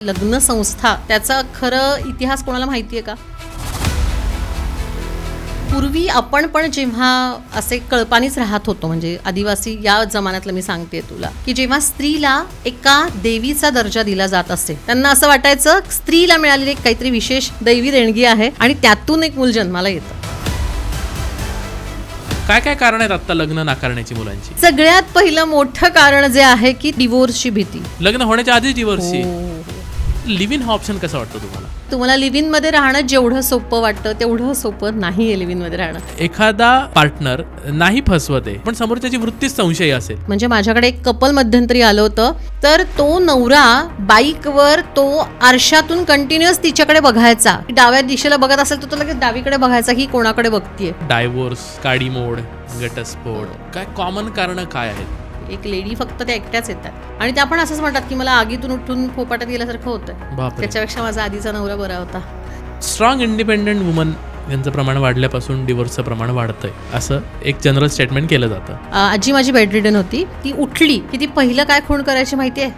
लग्न संस्था त्याचा खरं इतिहास कोणाला माहिती आहे का? पूर्वी आपण पण जेव्हा असे कळपानीच राहत होतो, म्हणजे आदिवासी या जमान्यातलं मी सांगते तुला, की जेव्हा स्त्रीला एका देवीचा दर्जा दिला जात असे, त्यांना असं वाटायचं स्त्रीला मिळालेली एक काहीतरी विशेष दैवी देणगी आहे आणि त्यातून एक मूल जन्माला येतं. काय काय कारण आहेत आता लग्न नाकारण्याची मुलांची? सगळ्यात पहिलं मोठं कारण जे आहे की डिवोर्सची भीती. लग्न होण्याच्या आधीच डिव्होर्सची. हो. लिव्ह इन हा ऑप्शन कसा वाटतो तुम्हाला? तुम्हाला लिव्ह इन मध्ये राहणं जेवढं सोपं वाटतं तेवढं सोपं नाहीये लिव्ह इन मध्ये राहणं. एखादा पार्टनर नाही फसवत आहे पण समोरच्याची वृत्तीच संशयी असेल. म्हणजे माझ्याकडे एक कपल मध्यंतरी आलं होतं, तर तो नवरा बाईकवर तो आरशातून कंटिन्युअस तिच्याकडे बघायचा. डाव्या दिशेला बघत असेल तर तो लगेच डावीकडे बघायचा की कोणाकडे बघतीये. डायव्होर्स, काडी मोड, घटस्फोट, काय कॉमन कारण काय आहेत? एक लेडी फक्त त्या एकट्याच येतात आणि त्या पण असंच म्हणतात की मला आगीतून उठून फोपाटात गेल्यासारखं होतं. बापरे. त्याच्यापेक्षा माझा आधीचा नवरा बरा होता. स्ट्रॉंग इंडिपेंडेंट वुमन यांचं प्रमाण वाढल्यापासून डिव्होर्सचं प्रमाण वाढतंय असं एक जनरल स्टेटमेंट केलं जातं. आजी माझी बेडरिडन होती, ती उठली की ती पहिलं काय खूण करायची माहितीये?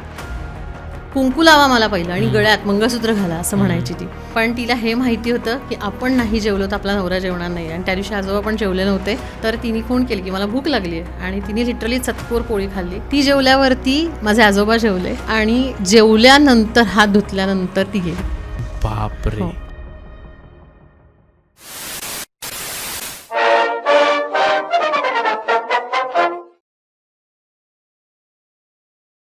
कुंकू लावा मला पहिलं आणि गळ्यात मंगळसूत्र घाला असं म्हणायची ती. पण तिला हे माहिती होतं की आपण नाही जेवलो तर आपला नवरा जेवणार नाही, आणि त्या दिवशी आजोबा पण जेवले नव्हते, तर तिने खूण केली की मला भूक लागली आहे, आणि तिने लिटरली चतकोर पोळी खाल्ली. ती जेवल्यावरती माझे आजोबा जेवले आणि जेवल्यानंतर हात धुतल्यानंतर ती गेली. बापरे. हो.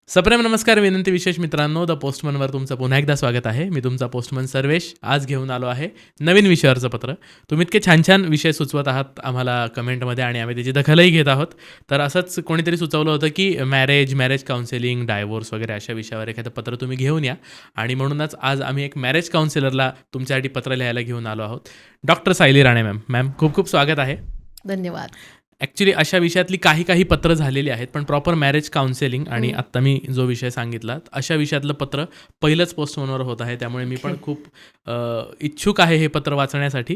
सप्रेम नमस्कार, विनंती विशेष मित्रांनो, द पोस्टमनवर तुमचं पुन्हा एकदा स्वागत आहे. मी तुमचा पोस्टमन सर्वेश. आज घेऊन आलो आहे नवीन विषयावरचं पत्र. तुम्ही इतके छान छान विषय सुचवत आहात आम्हाला कमेंटमध्ये आणि आम्ही त्याची दखलही घेत आहोत. तर असंच कोणीतरी सुचवलं होतं की मॅरेज काउन्सिलिंग, डायव्होर्स वगैरे अशा विषयावर एखादं पत्र तुम्ही घेऊन या, आणि म्हणूनच आज आम्ही एक मॅरेज काउन्सिलरला तुमच्यासाठी पत्र लिहायला घेऊन आलो आहोत. डॉक्टर सायली राणे मॅम खूप खूप स्वागत आहे. धन्यवाद. ॲक्च्युली अशा विषयातली काही पत्र झालेली आहेत, पण प्रॉपर मॅरेज काउन्सिलिंग आणि आत्ता मी जो विषय सांगितला अशा विषयातलं पत्र पहिलंच पोस्टमनवर होत आहे. त्यामुळे मी पण खूप इच्छुक आहे हे पत्र वाचण्यासाठी,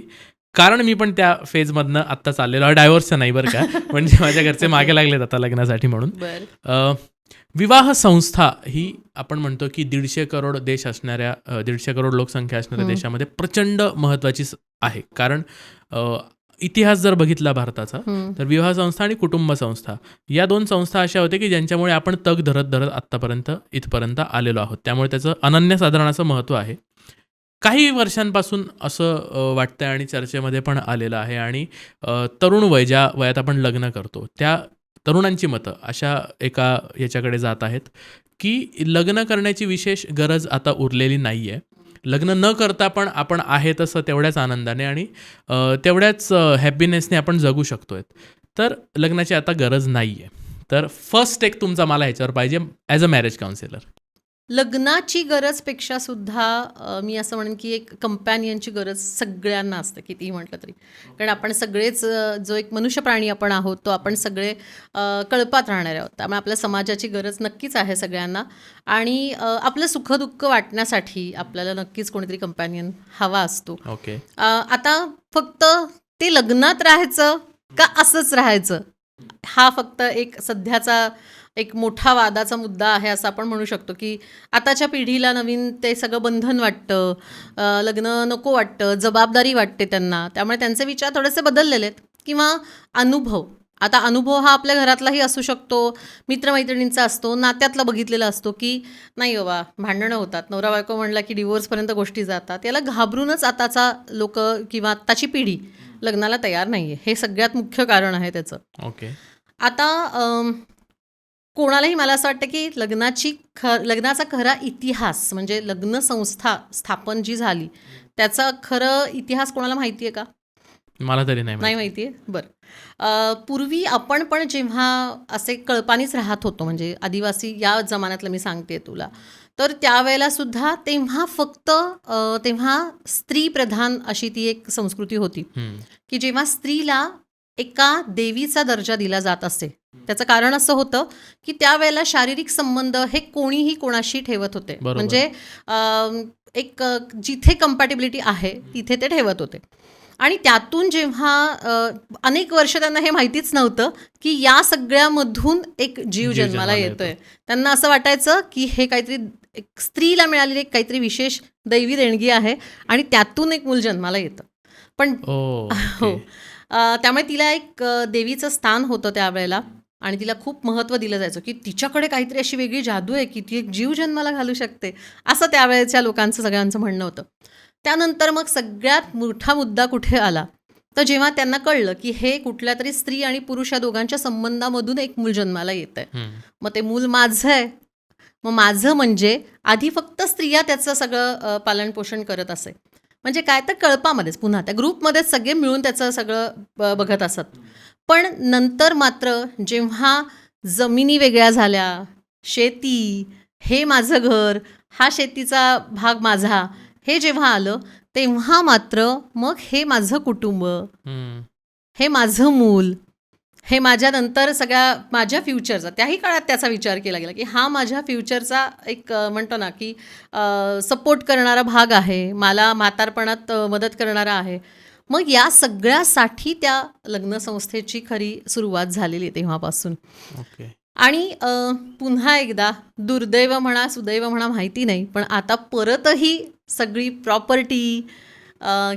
कारण मी पण त्या फेजमधनं आत्ता चाललेलो आहे. डायव्होर्सचं नाही बरं का, म्हणजे माझ्या घरचे मागे लागलेत आता लग्नासाठी म्हणून. विवाह संस्था ही आपण म्हणतो की 150 करोड देश असणाऱ्या 150 करोड लोकसंख्या असणाऱ्या देशामध्ये प्रचंड महत्त्वाची आहे. कारण इतिहास जर बघितला भारताचा, तर विवाह संस्था आणि कुटुंब संस्था या दोन संस्था अशा होत्या की ज्यांच्यामुळे आपण तग धरत आत्तापर्यंत इथपर्यंत आलेलो आहोत. त्यामुळे त्याचं अनन्यसाधारण असं महत्त्व आहे. काही वर्षांपासून असं वाटतं आणि चर्चेमध्ये पण आलेलं आहे, आणि तरुण वय, ज्या वयात आपण लग्न करतो त्या तरुणांची मतं अशा एका याच्याकडे जात आहेत की लग्न करण्याची विशेष गरज आता उरलेली नाही आहे. लग्न न करता पण आपण आहे तसं तेवढ्याच आनंदाने आणि तेवढ्याच हॅपीनेसने आपण जगू शकतो आहे. तर लग्नाची आता गरज नाही आहे. तर फर्स्ट टेक तुमचा मला ह्याच्यावर पाहिजे ॲज अ मॅरेज काउन्सिलर. लग्नाची गरजपेक्षा सुद्धा मी असं म्हणेन की एक कंपॅनियनची गरज सगळ्यांना असते, कितीही म्हटलं तरी. कारण आपण सगळेच जो एक मनुष्य प्राणी आपण आहोत, तो आपण सगळे कळपात राहणारे आहोत. त्यामुळे आपल्या समाजाची गरज नक्कीच आहे सगळ्यांना, आणि आपलं सुखदुःख वाटण्यासाठी आपल्याला नक्कीच कोणीतरी कंपॅनियन हवा असतो. ओके. आता फक्त ते लग्नात राहायचं का असंच राहायचं, हा फक्त एक सध्याचा एक मोठा वादाचा मुद्दा आहे असं आपण म्हणू शकतो. की आताच्या पिढीला नवीन ते सगळं बंधन वाटतं, लग्न नको वाटतं, जबाबदारी वाटते त्यांना. त्यामुळे त्यांचे विचार थोडेसे बदललेले आहेत. किंवा अनुभव हा आपल्या घरातलाही असू शकतो, मित्रमैत्रिणींचा असतो, नात्यातला बघितलेला असतो की नाही बाबा भांडणं होतात, नवरा बायको म्हणला की डिवोर्सपर्यंत गोष्टी जातात. याला घाबरूनच आताचा लोक किंवा आत्ताची पिढी लग्नाला तयार नाही आहे. हे सगळ्यात मुख्य कारण आहे त्याचं. ओके. आता कोणालाही मला असं वाटतं की लग्नाचा खरा इतिहास, म्हणजे लग्न संस्था स्थापन जी झाली त्याचा खरं इतिहास कोणाला माहिती आहे का? मला तरी नाही माहिती आहे. बरं. पूर्वी आपण पण जेव्हा असे कळपानीच राहत होतो, म्हणजे आदिवासी या जमान्यातलं मी सांगते तुला, तर त्यावेळेला सुद्धा तेव्हा स्त्री प्रधान अशी ती एक संस्कृती होती की जेव्हा स्त्रीला एका देवीचा दर्जा दिला जात असे. त्याचं कारण असं होतं की त्यावेळेला शारीरिक संबंध हे कोणीही कोणाशी ठेवत होते. म्हणजे एक जिथे कम्पॅटिबिलिटी आहे तिथे ते ठेवत होते. आणि त्यातून जेव्हा अनेक वर्ष त्यांना हे माहितीच नव्हतं की या सगळ्यामधून एक जीव जन्माला येतोय, त्यांना असं वाटायचं की हे काहीतरी एक स्त्रीला मिळालेली एक काहीतरी विशेष दैवी देणगी आहे आणि त्यातून एक मूल जन्माला येतं. पण हो, त्यामुळे तिला एक देवीचं स्थान होतं त्यावेळेला आणि तिला खूप महत्त्व दिलं जायचं की तिच्याकडे काहीतरी अशी वेगळी जादू आहे की ती एक जीव जन्माला घालू शकते, असं त्यावेळेच्या लोकांचं सगळ्यांचं म्हणणं होतं. त्यानंतर मग सगळ्यात मोठा मुद्दा कुठे आला, तर जेव्हा त्यांना कळलं की हे कुठल्या तरी स्त्री आणि पुरुष या दोघांच्या संबंधामधून एक मूल जन्माला येत आहे. मग ते मूल माझं आहे. मग माझं म्हणजे आधी फक्त स्त्रिया त्याचं सगळं पालनपोषण करत असे. म्हणजे काय तर कळपामध्येच पुन्हा त्या ग्रुपमध्येच सगळे मिळून त्याचं सगळं बघत असत. पण नंतर मात्र जेव्हा जमिनी वेगळ्या झाल्या, शेती, हे माझं घर, हा शेतीचा भाग माझा, हे जेव्हा आलं तेव्हा मात्र मग हे माझं कुटुंब, हे माझं मूल, हे माझ्या नंतर सगळ्या माझ्या फ्युचरचा, त्याही काळात त्याचा विचार केला गेला की हा माझ्या फ्युचरचा एक म्हणतो ना की सपोर्ट करणारा भाग आहे, मला म्हातारपणात मदत करणारा आहे. मग या सगळ्यासाठी त्या लग्नसंस्थेची खरी सुरुवात झालेली आहे तेव्हापासून. आणि पुन्हा एकदा दुर्दैव म्हणा सुदैव म्हणा माहिती नाही, पण आता परतही सगळी प्रॉपर्टी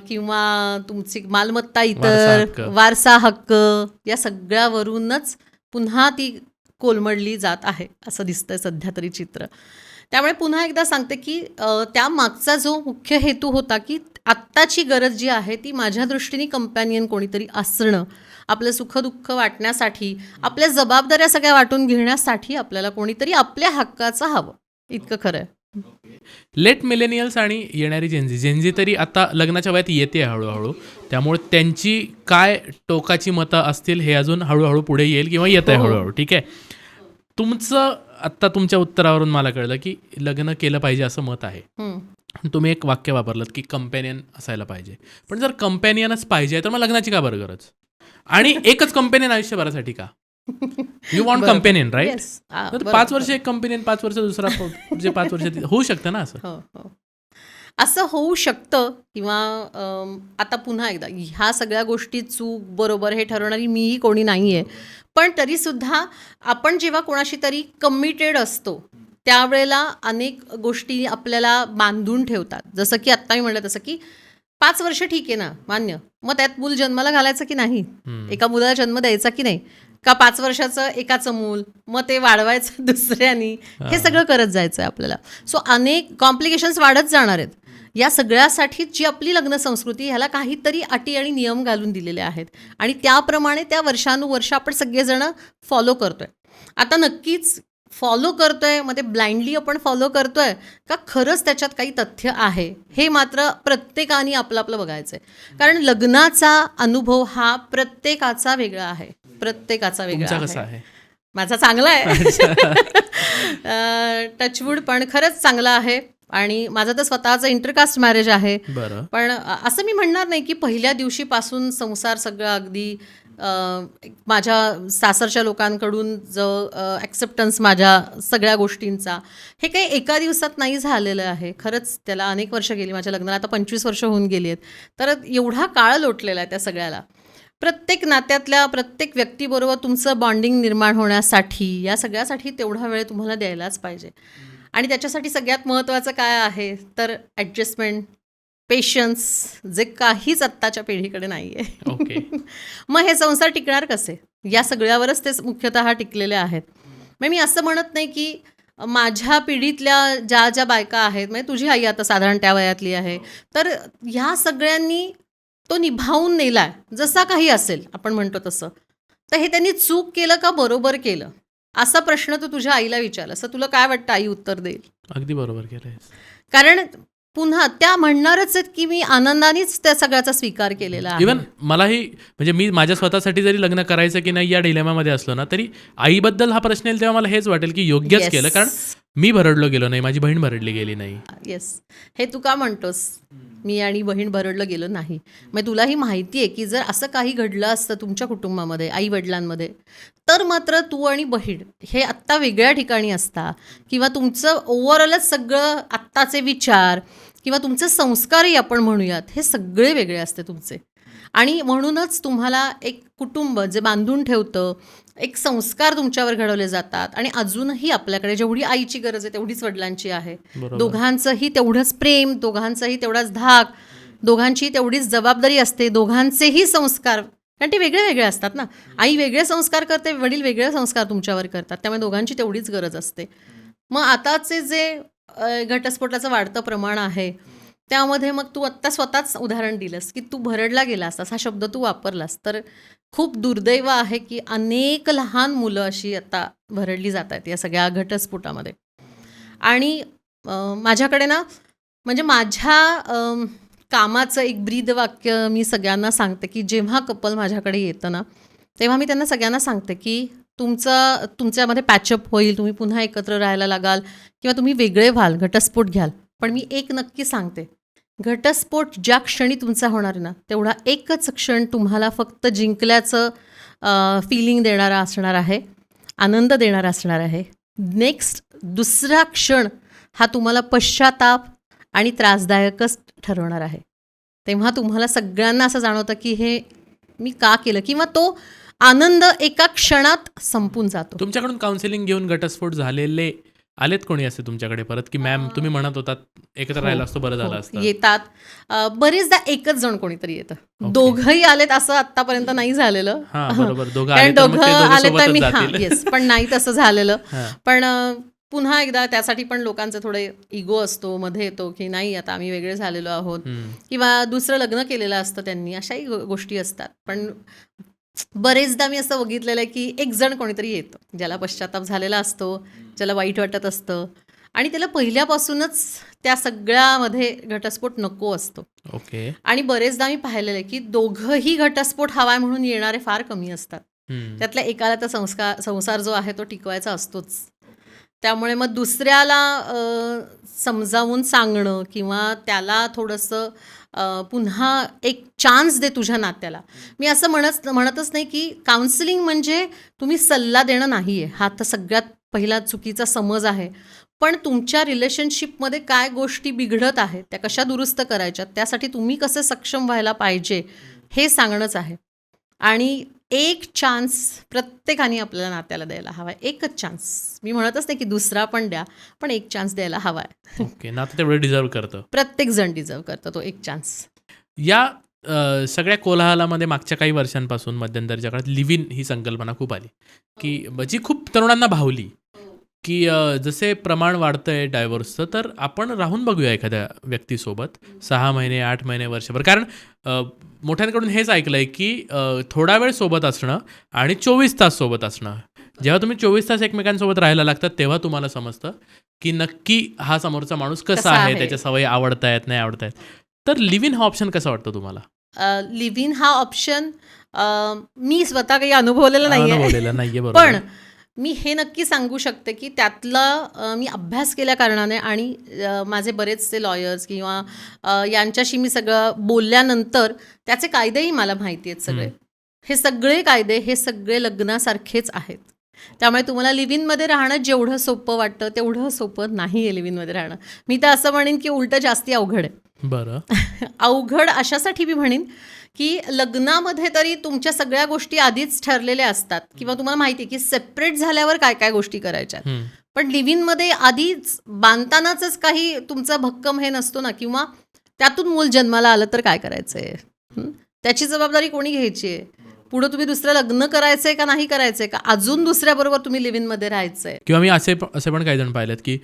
किंवा तुमची मालमत्ता, इतर वारसा हक्क, या सगळ्यावरूनच पुन्हा ती कोलमडली जात आहे असं दिसतंय सध्या तरी चित्र. त्यामुळे पुन्हा एकदा सांगते की त्या मागचा जो मुख्य हेतू होता की आत्ताची गरज जी आहे ती माझ्या दृष्टीने कंपॅनियन कोणीतरी असणं, आपलं सुखदुःख वाटण्यासाठी, आपल्या जबाबदाऱ्या सगळ्या वाटून घेण्यासाठी आपल्याला कोणीतरी आपल्या हक्काचं हवं, इतकं खरं आहे. लेट मिलेनियल्स आणि येणारी जेनझी तरी आता लग्नाच्या वयात येते हळूहळू, त्यामुळे त्यांची काय टोकाची मतं असतील हे अजून हळूहळू पुढे येईल किंवा येत आहे हळूहळू. ठीक आहे, तुमचं आत्ता तुमच्या उत्तरावरून मला कळलं की लग्न केलं पाहिजे असं मत आहे. तुम्ही एक वाक्य वापरलं की कंपॅनियन असायला पाहिजे. पण जर कंपॅनियनच पाहिजे तर मग लग्नाची का बरं गरज? आणि एकच कंपॅनियन आयुष्यभरासाठी का? You want companion, right? 5 वर्ष एक कंपॅनियन, 5 वर्ष दुसरा, म्हणजे 5 वर्ष होऊ शकतं ना असं? असं होऊ शकतं. किंवा आता पुन्हा एकदा ह्या सगळ्या गोष्टी चूक बरोबर हे ठरवणारी मीही कोणी नाही आहे. पण तरीसुद्धा आपण जेव्हा कोणाशी तरी कमिटेड असतो त्यावेळेला अनेक गोष्टी आपल्याला बांधून ठेवतात. जसं की आत्ता मी म्हणलं तसं की 5 वर्ष ठीक आहे ना, मान्य. मग त्यात मूल जन्माला घालायचं की नाही, एका मुलाला जन्म द्यायचा की नाही, का 5 वर्षाचं एकाचं मूल, मग ते वाढवायचं दुसऱ्यानी, हे सगळं करत जायचं आहे आपल्याला. सो अनेक कॉम्प्लिकेशन्स वाढत जाणार आहेत. या सगळ्यासाठी जी आपली लग्न संस्कृती, ह्याला काहीतरी अटी आणि नियम घालून दिलेले आहेत आणि त्याप्रमाणे त्या वर्षानुवर्ष आपण सगळेजण फॉलो करतोय. आता नक्कीच फॉलो करतोय, मग ते ब्लाइंडली आपण फॉलो करतोय का खरंच त्याच्यात काही तथ्य आहे, हे मात्र प्रत्येकाने आपलं आपलं बघायचं आहे. कारण लग्नाचा अनुभव हा प्रत्येकाचा वेगळा आहे, प्रत्येकाचा वेगळा आहे. माझा चांगला आहे टचवूड, पण खरंच चांगला आहे. आणि माझं तर स्वतःचं इंटरकास्ट मॅरेज आहे. पण असं मी म्हणणार नाही की पहिल्या दिवशीपासून संसार सगळं अगदी माझ्या सासरच्या लोकांकडून जो ॲक्सेप्टन्स माझ्या सगळ्या गोष्टींचा, हे काही एका दिवसात नाही झालेलं आहे. खरंच त्याला अनेक वर्ष गेली. माझ्या लग्नाला आता 25 वर्ष होऊन गेली आहेत. तर एवढा काळ लोटलेला आहे त्या सगळ्याला. प्रत्येक नात्यातल्या प्रत्येक व्यक्तीबरोबर तुमचं बॉन्डिंग निर्माण होण्यासाठी, या सगळ्यासाठी तेवढा वेळ तुम्हाला द्यायलाच पाहिजे. आणि त्याच्यासाठी सगळ्यात महत्त्वाचं काय आहे तर ॲडजस्टमेंट, पेशन्स, जे काहीच आत्ताच्या पिढीकडे नाही आहे. मग हे संसार टिकणार कसे, या सगळ्यावरच ते मुख्यतः टिकलेले आहेत. मग मी असं म्हणत नाही की माझ्या पिढीतल्या ज्या ज्या बायका आहेत, म्हणजे तुझी आई आता साधारण त्या वयातली आहे, तर ह्या सगळ्यांनी तो निभावून नेला आहे, जसा काही असेल आपण म्हणतो तसं. तर हे त्यांनी चूक केलं का बरोबर केलं, असा प्रश्न तू तुझ्या आईला विचारला, असं तुला काय वाटतं आई उत्तर देईल? अगदी बरोबर केलं. कारण पुन्हा त्या म्हणणारच आहेत की मी आनंदानेच त्या सगळ्याचा स्वीकार केलेला आहे. इव्हन मलाही, म्हणजे मी माझ्या स्वतःसाठी जरी लग्न करायचं की नाही या डिलेमामध्ये असलो ना, तरी आईबद्दल हा प्रश्न येईल तेव्हा मला हेच वाटेल की योग्यच केलं, कारण मी भरडलो गेलो नाही, माझी बहीण भरडली गेली नाही. येस, हे तू का म्हणतोस मी आणि बहीण भरडलं गेलं नाही? मग तुलाही माहिती आहे की जर असं काही घडलं असतं तुमच्या कुटुंबामध्ये, आई वडिलांमध्ये, तर मात्र तू आणि बहीण हे आत्ता वेगळ्या ठिकाणी असता, किंवा तुमचं ओव्हरऑलच सगळं आत्ताचे विचार किंवा तुमचे संस्कारही आपण म्हणूयात हे सगळे वेगळे असते तुमचे. आणि म्हणूनच तुम्हाला एक कुटुंब जे बांधून ठेवतं, एक संस्कार तुमच्यावर घडवले जातात आणि अजूनही आपल्याकडे जेवढी आईची गरज आहे तेवढीच वडिलांची आहे. बरोबर. दोघांचंही तेवढंच प्रेम, दोघांचाही तेवढाच धाक, दोघांची तेवढीच जबाबदारी असते, दोघांचेही संस्कार, कारण ते वेगळे वेगळे असतात ना. आई वेगळे संस्कार करते, वडील वेगळे संस्कार तुमच्यावर करतात, त्यामुळे दोघांची तेवढीच गरज असते. मग आताचे जे घटस्फोटाचं वाढतं प्रमाण आहे त्यामध्ये मग तू आत्ता स्वतःच उदाहरण दिलंस की तू भरडला गेला असतास, हा शब्द तू वापरलास, तर खूप दुर्दैव आहे की अनेक लहान मुलं अशी आता भरडली जात आहेत या सगळ्या घटस्फोटामध्ये. आणि माझ्याकडे ना, म्हणजे माझ्या कामाचं एक ब्रीदवाक्य मी सगळ्यांना सांगते की जेव्हा कपल माझ्याकडे येतं ना, तेव्हा मी त्यांना सगळ्यांना सांगते की तुमच्यामध्ये पॅचअप होईल, तुम्ही पुन्हा एकत्र राहायला लागाल किंवा तुम्ही वेगळे व्हाल, घटस्फोट घ्याल. पण मी एक नक्की सांगते, घटस्फोट ज्या क्षणी तुमचा होणार आहे ना, तेवढा एकच क्षण तुम्हाला फक्त जिंकल्याचं फिलिंग देणारा असणार आहे, आनंद देणारा असणार आहे. नेक्स्ट दुसरा क्षण हा तुम्हाला पश्चाताप आणि त्रासदायकच ठरवणार आहे. तेव्हा तुम्हाला सगळ्यांना असं जाणवतं की हे मी का केलं, किंवा तो आनंद एका क्षणात संपून जातो. तुमच्याकडून काउन्सिलिंग घेऊन घटस्फोट झालेले आलेत कोणी असे तुमच्याकडे परत, की मॅम तुम्ही म्हणत होतात एकत्र राहिला असतो बरं झालं असतं? येतात. बरेचदा एकच जण कोणीतरी येतं. ओके. दोघंही आलेत असं आत्तापर्यंत नाही झालेलं. हा बरोबर, दोघं कारण आले तर मग दोघं ते दोघं आले तर सोबतच मी जातील. येस, पण नाही तसं झालेलं. हा. पण पुन्हा एकदा त्यासाठी पण लोकांचे थोडे इगो असतो, मध्ये येतो की नाही आता आम्ही वेगळे झालेलो आहोत, किंवा दुसरं लग्न केलेलं असतं त्यांनी, अशाही गोष्टी असतात. पण बरेचदा मी असं बघितलेलं आहे की एक जण कोणीतरी येतं ज्याला पश्चाताप झालेला असतो, ज्याला वाईट वाटत असतं आणि त्याला पहिल्यापासूनच त्या सगळ्यामध्ये घटस्फोट नको असतो. ओके. आणि बरेचदा मी पाहिलेलं आहे की दोघंही घटस्फोट हवाय म्हणून येणारे फार कमी असतात. त्यातल्या एकाला तर संसार जो आहे तो टिकवायचा असतोच. त्यामुळे मग दुसऱ्याला समजावून सांगणं किंवा त्याला थोडंसं पुन्हा एक चान्स दे तुझ्या नात्याला. मी असं म्हणतच नाही की काउन्सिलिंग म्हणजे तुम्ही सल्ला देणं नाही आहे, हा तर सगळ्यात पहिला चुकीचा समज आहे. पण तुमच्या रिलेशनशिपमध्ये काय गोष्टी बिघडत आहेत, त्या कशा दुरुस्त करायच्यात, त्यासाठी तुम्ही कसं सक्षम व्हायला पाहिजे हे सांगणंच आहे. आणि एक चान्स प्रत्येकाने आपल्याला नात्याला द्यायला हवा आहे. एकच चान्स, मी म्हणतच नाही की दुसरा पण द्या, पण एक चान्स द्यायला हवा आहे. ओके. नातं तेवढं डिझर्व करतं. प्रत्येक जण डिझर्व करतो तो एक चान्स. या सगळ्या कोलाहलामध्ये मागच्या काही वर्षांपासून मध्यंतरीच्या काळात लिव्ह इन ही संकल्पना खूप आली, की जी खूप तरुणांना भावली, की जसे प्रमाण वाढतंय डायव्होर्सचं, तर आपण राहून बघूया एखाद्या व्यक्तीसोबत 6 महिने, 8 महिने, वर्षभर. कारण मोठ्यांकडून हेच ऐकलं आहे की थोडा वेळ सोबत असणं आणि 24 तास सोबत असणं. जेव्हा तुम्ही 24 तास एकमेकांसोबत राहायला लागतात तेव्हा तुम्हाला समजतं की नक्की हा समोरचा माणूस कसा आहे, त्याच्या सवयी आवडतायत नाही आवडतायत. तर लिव्ह इन हा ऑप्शन कसा वाटतो तुम्हाला? लिव्ह इन हा ऑप्शन मी स्वतः काही अनुभवलेला नाहीये, बरोबर. पण मी हे नक्की सांगू शकते की त्यातला मी अभ्यास केल्या कारणाने आणि माझे बरेचसे लॉयर्स किंवा यांच्याशी मी सगळं बोलल्यानंतर त्याचे कायदेही मला माहिती आहेत सगळे. हे सगळे कायदे हे सगळे लग्नासारखेच आहेत. त्यामुळे तुम्हाला लिव्ह इनमध्ये राहणं जेवढं सोपं वाटतं तेवढं सोपं नाही आहे लिव्ह इनमध्ये राहणं. मी तर असं म्हणेन की उलटं जास्ती अवघड आहे. बरं. अवघड अशासाठी मी म्हणेन की लग्नामध्ये तरी तुमच्या सगळ्या गोष्टी आधीच ठरलेल्या असतात किंवा तुम्हाला माहिती आहे की सेपरेट झाल्यावर काय काय गोष्टी करायच्या. पण लिव्ह इनमध्ये आधीच बांधतानाच काही तुमचा भक्कम हे नसतो ना, किंवा त्यातून मूल जन्माला आलं तर काय करायचंय, त्याची जबाबदारी कोणी घ्यायची आहे, पुढे तुम्ही दुसरं लग्न करायचंय का नाही करायचंय, का अजून दुसऱ्याबरोबर तुम्ही लिव्ह इनमध्ये राहायचंय. किंवा मी असे पण काही जण पाहिलेत की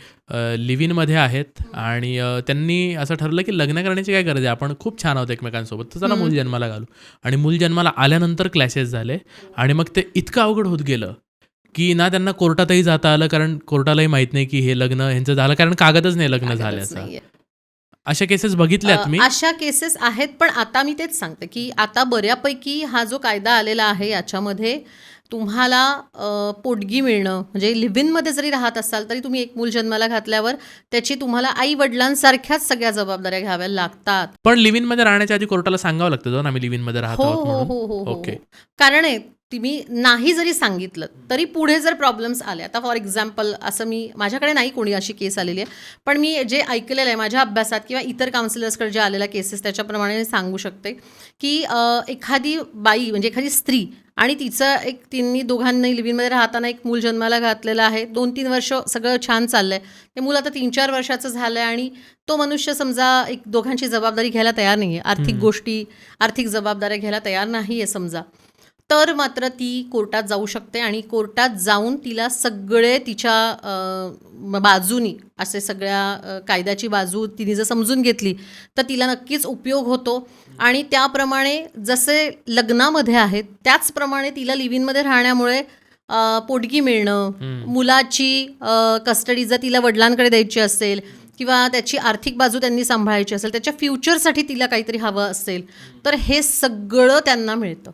लिव्ह इनमध्ये आहेत आणि त्यांनी असं ठरलं की लग्न करण्याची काय गरज आहे, आपण खूप छान आहोत एकमेकांसोबत, तर चला मूल जन्माला घालू. आणि मूल जन्माला आल्यानंतर क्लॅशेस झाले आणि मग ते इतकं अवघड होत गेलं की ना त्यांना कोर्टातही जाता आलं, कारण कोर्टालाही माहित नाही की हे लग्न ह्यांचं झालं, कारण कागदच नाही लग्न झाल्याचा. अशा केसेस बघितल्यात मी. अशा केसेस आहेत. पण आता मी तेच सांगते की आता बऱ्यापैकी हा जो कायदा आलेला आहे याच्यामध्ये तुम्हाला पोटगी मिळणं, म्हणजे लिव्ह इनमध्ये जरी राहत असाल तरी तुम्ही एक मूल जन्माला घातल्यावर त्याची तुम्हाला आई वडिलांसारख्याच सगळ्या जबाबदाऱ्या घ्याव्या लागतात. पण लिव्ह इनमध्ये राहण्याच्या आधी कोर्टाला सांगावं लागतं जाऊन आम्ही लिव्ह इनमध्ये राहतो म्हणून. हो. कारण तुम्ही नाही जरी सांगितलं तरी पुढे जर प्रॉब्लेम्स आले, आता फॉर एक्झाम्पल असं माझ्याकडे नाही कोणी अशी केस आलेली आहे, पण मी जे ऐकलेलं आहे माझ्या अभ्यासात किंवा इतर काउन्सिलर्सकडे ज्या आलेल्या केसेस त्याच्याप्रमाणे मी सांगू शकते की एखादी बाई म्हणजे एखादी स्त्री आणि तिने दोघांनाही लिव्हिंगमध्ये राहताना एक मूल जन्माला घातलेलं आहे, 2-3 वर्ष सगळं छान चाललं आहे, ते मूल आता 3-4 वर्षाचं झालं आहे आणि तो मनुष्य समजा एक दोघांची जबाबदारी घ्यायला तयार नाही आहे, आर्थिक जबाबदाऱ्या घ्यायला तयार नाही आहे समजा, तर मात्र ती कोर्टात जाऊ शकते आणि कोर्टात जाऊन तिला सगळे तिच्या बाजूनी असे सगळ्या कायद्याची बाजू तिने जर समजून घेतली तर तिला नक्कीच उपयोग होतो आणि त्याप्रमाणे जसे लग्नामध्ये आहेत त्याचप्रमाणे तिला लिव्हिंगमध्ये राहण्यामुळे पोटगी मिळणं, मुलाची कस्टडी जर तिला वडिलांकडे द्यायची असेल किंवा त्याची आर्थिक बाजू त्यांनी सांभाळायची असेल, त्याच्या फ्युचरसाठी तिला काहीतरी हवं असेल तर हे सगळं त्यांना मिळतं.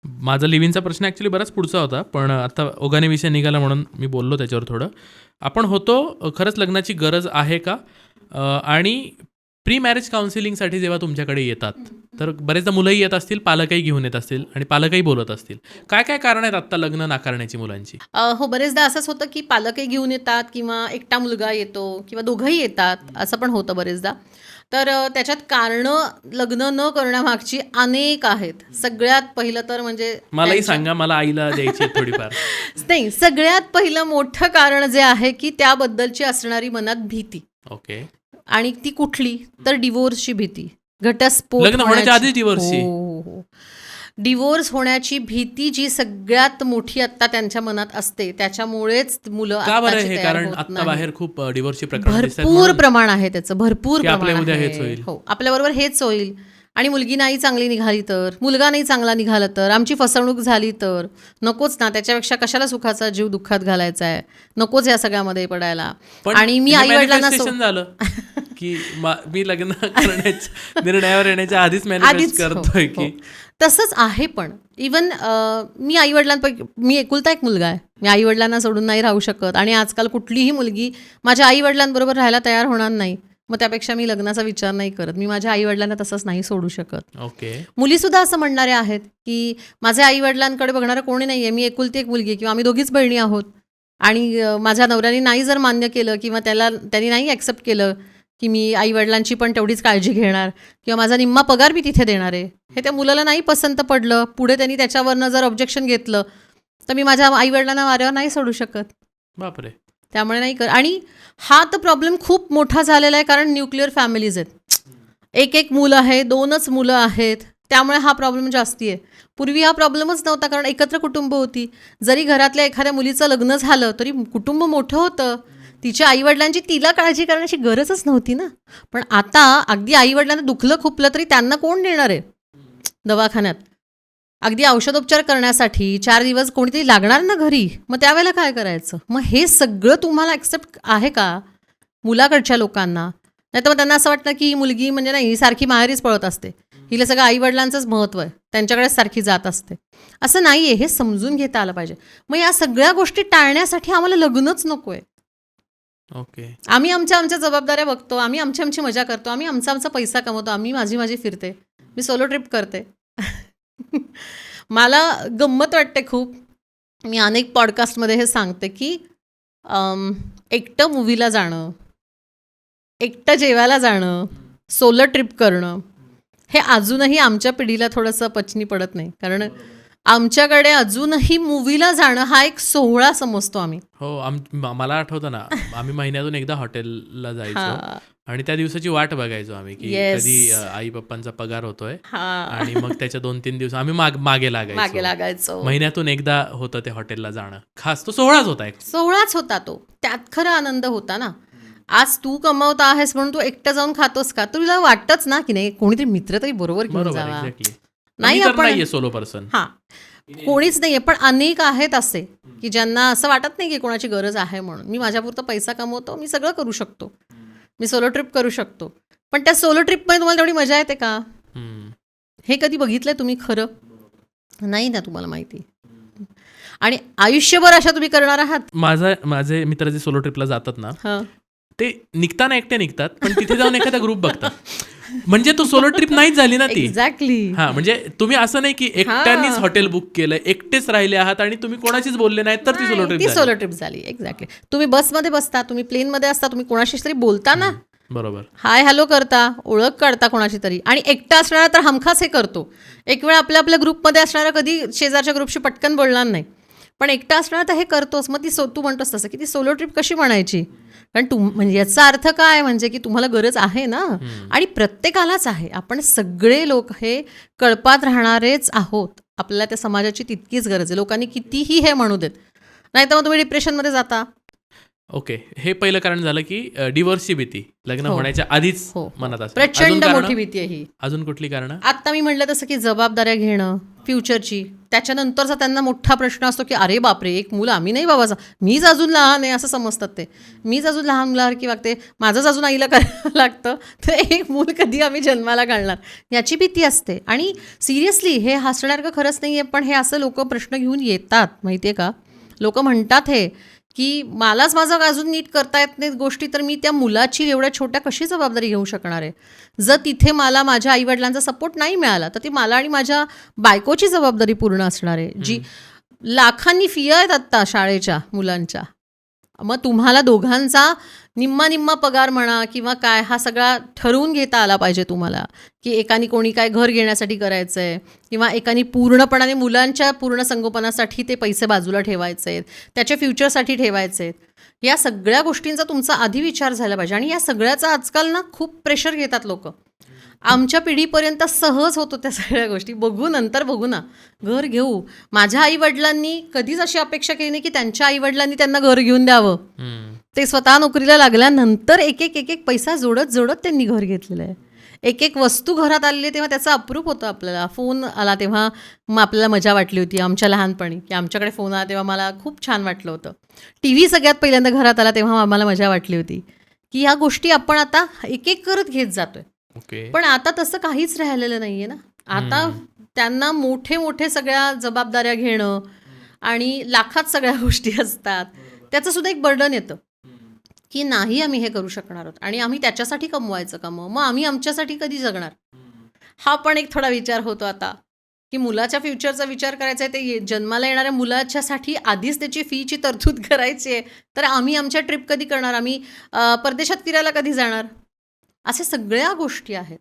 माझा लिव्हिंगचा प्रश्न ॲक्च्युली बराच पुढचा होता, पण आता ओघाने विषय निघाला म्हणून मी बोललो त्याच्यावर थोडं. आपण होतो खरंच लग्नाची गरज आहे का, आणि प्री मॅरेज काउन्सिलिंगसाठी जेव्हा तुमच्याकडे येतात तर बरेचदा मुलंही येत असतील, पालकही घेऊन येत असतील आणि पालकही बोलत असतील. काय काय कारण आहेत आत्ता लग्न नाकारण्याची मुलांची? हो, बरेचदा असंच होतं की पालकही घेऊन येतात किंवा एकटा मुलगा येतो किंवा दोघंही येतात, असं पण होतं बरेचदा. तर त्याच्यात कारणं लग्न न करण्यामागची अनेक आहेत. सगळ्यात पहिलं तर म्हणजे मलाही सांगा, मला आईला द्यायची थोडीफार. नाही, सगळ्यात पहिलं मोठं कारण जे आहे की त्याबद्दलची असणारी मनात भीती. ओके. आणि ती कुठली तर डिवोर्सची भीती, घटस्फोट लग्न होण्याच्या आधी डिवोर्सची. हो, डिवोर्स होण्याची भीती जी सगळ्यात मोठी आता त्यांच्या मनात असते, त्याच्यामुळेच मुलं का बरं आत्ताची हे? तयार कारण होत आता नाही. बाहेर खूप डिवोर्सची प्रकरण दिसतात भरपूर म्हणून? प्रमाण आहे त्याचं, भरपूर की आपल्या प्रमाण उद्या आहे. हेच होईल. हो, आपल्याबरोबर हेच होईल. आणि मुलगी नाही चांगली निघाली तर, मुलगा नाही चांगला निघाला तर, आमची फसवणूक झाली तर, नकोच ना. त्याच्यापेक्षा कशाला सुखाचा जीव दुःखात घालायचा आहे, नकोच या सगळ्यामध्ये पडायला. पण आणि मी हे आईवडिलांना manifestation झालं की मी लग्न करण्याच्या निर्णयावर येण्याच्या आधीच मॅनिफेस्ट करतोय की तसंच आहे. पण इवन मी आईवडिलांपैकी मी एकुलता एक मुलगा आहे, मी आईवडिलांना सोडून नाही राहू शकत आणि आजकाल कुठलीही मुलगी माझ्या आईवडिलांबरोबर राहायला तयार होणार नाही, मग त्यापेक्षा मी लग्नाचा विचार नाही करत. मी माझ्या आईवडिलांना तसंच नाही सोडू शकत. ओके. मुलीसुद्धा असं म्हणणारे आहेत की माझ्या आईवडिलांकडे बघणारं कोणी नाही आहे, मी एकुलती एक मुलगी किंवा आम्ही दोघीच बहिणी आहोत आणि माझ्या नवऱ्याने नाही जर मान्य केलं किंवा त्यांनी नाही ॲक्सेप्ट केलं की मी आईवडिलांची पण तेवढीच काळजी घेणार किंवा माझा निम्मा पगार मी तिथे देणार आहे, हे त्या मुलाला नाही पसंत पडलं, पुढे त्यांनी त्याच्यावरनं जर ऑब्जेक्शन घेतलं तर मी माझ्या आईवडिलांना वाऱ्यावर नाही सोडू शकत. बापरे. त्यामुळे नाही कर. आणि हा तर प्रॉब्लेम खूप मोठा झालेला आहे, कारण न्यूक्लिअर फॅमिलीज आहेत, एक मुलं आहे, 2च मुलं आहेत, त्यामुळे हा प्रॉब्लेम जास्ती आहे. पूर्वी हा प्रॉब्लेमच नव्हता, कारण एकत्र कुटुंब होती. जरी घरातल्या एखाद्या मुलीचं लग्न झालं तरी कुटुंब मोठं होतं, तिच्या आईवडिलांची तिला काळजी करण्याची गरजच नव्हती ना. पण आता अगदी आईवडिलांना दुखलं खुपलं तरी त्यांना कोण नेणार आहे दवाखान्यात, अगदी औषधोपचार करण्यासाठी 4 दिवस कोणीतरी लागणार ना घरी, मग त्यावेळेला काय करायचं? मग हे सगळं तुम्हाला ॲक्सेप्ट आहे का मुलाकडच्या लोकांना? नाही तर मग त्यांना असं वाटतं की ही मुलगी म्हणजे नाही, ही सारखी माहेरीच पळत असते, हिला सगळं आईवडिलांचंच महत्त्व आहे, त्यांच्याकडेच सारखी जात असते. असं नाही आहे, हे समजून घेता आलं पाहिजे. मग या सगळ्या गोष्टी टाळण्यासाठी आम्हाला लग्नच नको आहे. ओके. आम्ही आमच्या जबाबदाऱ्या बघतो, आम्ही आमची मजा करतो, आम्ही आमचा पैसा कमवतो, आम्ही माझी फिरते, मी सोलो ट्रिप करते. मला गंमत वाटते खूप. मी अनेक पॉडकास्टमध्ये हे सांगते की एकटं मूव्हीला जाणं, एकटं जेवायला जाणं, सोलो ट्रिप करणं हे अजूनही आमच्या पिढीला थोडंसं पचनी पडत नाही, कारण आमच्याकडे अजूनही मूव्हीला जाणं हा एक सोहळा समजतो आम्ही. हो, मला आठवतं ना, आम्ही महिन्यातून एकदा हॉटेलला जायचो आणि त्या दिवसाची वाट बघायचो आम्ही की कधी आई पप्पांचा पगार होतोय आणि मग त्याच्या 2-3 दिवस आम्ही मागे लागायचो. महिन्यातून एकदा होतं ते हॉटेलला जाणं, खास तो सोहळाच होता तो. त्यात खरा आनंद होता ना. आज तू कमवता आहेस म्हणून तू एकटं जाऊन खातोस का? तुला वाटतच ना की नाही कोणीतरी मित्र तरी बरोबर घेऊन जावा. नाही, आपण सोलो पर्सन कोणीच नाहीये, पण अनेक आहेत असे की ज्यांना असं वाटत नाही की कोणाची गरज आहे म्हणून. मी माझ्यापुरतं पैसा कमवतो, मी सगळं करू शकतो, मी सोलो ट्रिप करू शकतो. पण त्या सोलो ट्रिपमध्ये तुम्हाला तेवढी मजा येते का? हे कधी बघितलंय तुम्ही? खरं नाही ना, तुम्हाला माहिती. आणि आयुष्यभर अशा तुम्ही करणार आहात. माझे मित्र जे सोलो ट्रिपला जातात ना, ते निघताना एकटे निघतात, पण तिथे जाऊन एखादा ग्रुप बघतात. म्हणजे तू सोलो ट्रिप नाहीच झाली ना ती. एक्झॅक्टली. हा, म्हणजे तुम्ही असं नाही की एकट्यानेच हॉटेल बुक केलं, एकटेच राहिले आहात आणि तुम्ही कोणाशीच बोलले नाहीत तर ती सोलो ती ट्रिप सोलो ट्रिप झाली. एक्झॅक्टली. तुम्ही बसमध्ये बसता, तुम्ही प्लेनमध्ये असता, तुम्ही कोणाशी तरी बोलता ना, बरोबर. हाय हॅलो करता, ओळख काढता कोणाची तरी. आणि एकटा असणारा तर हमखास हे करतो. एक वेळ आपल्या ग्रुपमध्ये असणारा कधी शेजारच्या ग्रुपशी पटकन बोलणार नाही, पण एकटा असणारा तर हे करतोस. मग ती तू म्हणतोस तसं की ती सोलो ट्रिप कशी म्हणायची, कारण म्हणजे याचा अर्थ काय, म्हणजे की तुम्हाला गरज आहे ना, आणि प्रत्येकालाच आहे. आपण सगळे लोक हे कळपात राहणारेच आहोत, आपल्याला त्या समाजाची तितकीच गरज आहे. लोकांनी कितीही हे म्हणू देत, नाही तर मग तुम्ही डिप्रेशनमध्ये जाता. ओके, हे पहिलं कारण झालं की डिव्होर्सची भीती लग्न होण्याच्या आधीच मनात असते. प्रचंड मोठी भीती आहे ही. अजून कुठली कारणं? आता मी म्हटलं तसं की जबाबदाऱ्या घेणं फ्युचरची, त्याच्यानंतरचा त्यांना मोठा प्रश्न असतो की अरे बापरे, एक मूल आम्ही नाही बाबाचा, मीच अजून लहान आहे असं समजतात ते. मीच अजून लहान मुलासारखी वागते, माझंच अजून आईला करायला लागतं, तर एक मूल कधी आम्ही जन्माला घालणार, याची भीती असते. आणि सिरियसली हे हसण्यासारखं खरंच नाही आहे, पण हे असं लोक प्रश्न घेऊन येतात माहिती आहे का. लोक म्हणतात हे की मलाच माझं अजून नीट करता येत नाहीत गोष्टी, तर मी त्या मुलाची एवढ्या छोट्या कशी जबाबदारी घेऊ शकणार आहे. जर तिथे मला माझ्या आईवडिलांचा सपोर्ट नाही मिळाला तर ती मला आणि माझ्या बायकोची जबाबदारी पूर्ण असणार आहे, जी लाखांनी फी आहेत आत्ता शाळेच्या मुलांच्या. मग तुम्हाला दोघांचा निम्मा निम्मा पगार म्हणा किंवा काय, हा सगळा ठरवून घेता आला पाहिजे तुम्हाला, की एकाने कोणी काय घर घेण्यासाठी करायचं आहे किंवा एकाने पूर्णपणाने मुलांच्या पूर्ण संगोपनासाठी ते पैसे बाजूला ठेवायचे आहेत, त्याच्या फ्युचरसाठी ठेवायचे आहेत. या सगळ्या गोष्टींचा तुमचा आधी विचार झाला पाहिजे. आणि या सगळ्याचा आजकाल ना खूप प्रेशर घेतात लोक. आमच्या पिढीपर्यंत सहज होतो त्या सगळ्या गोष्टी, बघू नंतर बघू ना, घर घेऊ. माझ्या आईवडिलांनी कधीच अशी अपेक्षा केली नाही की त्यांच्या आईवडिलांनी त्यांना घर घेऊन द्यावं. ते स्वतः नोकरीला लागल्यानंतर एक एक पैसा जोडत जोडत त्यांनी घर घेतलेलं आहे. एक एक वस्तू घरात आलेली तेव्हा त्याचा अप्रूप होतं आपल्याला. फोन आला तेव्हा मग आपल्याला मजा वाटली होती आमच्या लहानपणी, की आमच्याकडे फोन आला तेव्हा मला खूप छान वाटलं होतं. टी व्ही सगळ्यात पहिल्यांदा घरात आला तेव्हा आम्हाला मजा वाटली होती. की ह्या गोष्टी आपण आता एक एक करत घेत जातोय. पण आता तसं काहीच राहिलेलं नाहीये ना. आता त्यांना मोठे मोठे सगळ्या जबाबदाऱ्या घेणं आणि लाखात सगळ्या गोष्टी असतात, त्याचं सुद्धा एक बर्डन येतं की नाही आम्ही हे करू शकणार आहोत आणि आम्ही त्याच्यासाठी कमवायचं का, मग आम्ही आमच्यासाठी कधी जगणार. हा पण एक थोडा विचार होतो आता की मुलाच्या फ्युचरचा विचार करायचा आहे. ते जन्माला येणाऱ्या मुलाच्यासाठी आधीच त्याची फीची तरतूद करायची आहे, तर आम्ही आमच्या ट्रिप कधी करणार, आम्ही परदेशात फिरायला कधी जाणार, अशा सगळ्या गोष्टी आहेत.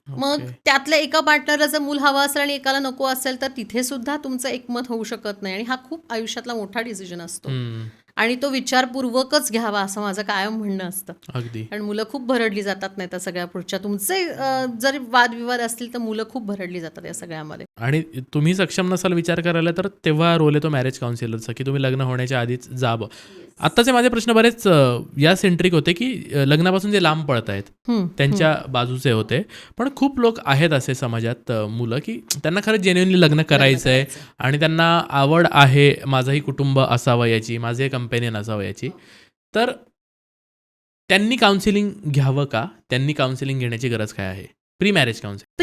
मग त्यातल्या एका पार्टनरला जर मूल हवं असेल आणि एकाला नको असेल तर तिथे सुद्धा तुमचं एकमत होऊ शकत नाही. आणि हा खूप आयुष्यातला मोठा डिसिजन असतो आणि तो विचारपूर्वकच घ्यावा असं माझं कायम म्हणणं असतं. अगदी. कारण मुलं खूप भरडली जातात नाही तर सगळ्या पुढच्या तुमचे जर वादविवाद असतील तर मुलं खूप भरडली जातात या सगळ्यामध्ये. आणि तुम्ही सक्षम नसाल विचार करायला तर तेव्हा रोल येतो मॅरेज काउन्सिलरचा, की तुम्ही लग्न होण्याच्या आधीच जावं. आत्ताचे माझे प्रश्न बरेच या सेंट्रिक होते की लग्नापासून जे लांब पडत आहेत त्यांच्या बाजूचे होते. पण खूप लोक आहेत असे समाजात मुलं की त्यांना खरंच जेन्युइनली लग्न करायचं आहे आणि त्यांना आवड आहे माझंही कुटुंब असावं याची, माझे कंपेनियन असावं याची. तर त्यांनी काउन्सिलिंग घ्यावं का? त्यांनी काउन्सिलिंग घेण्याची गरज काय आहे? प्री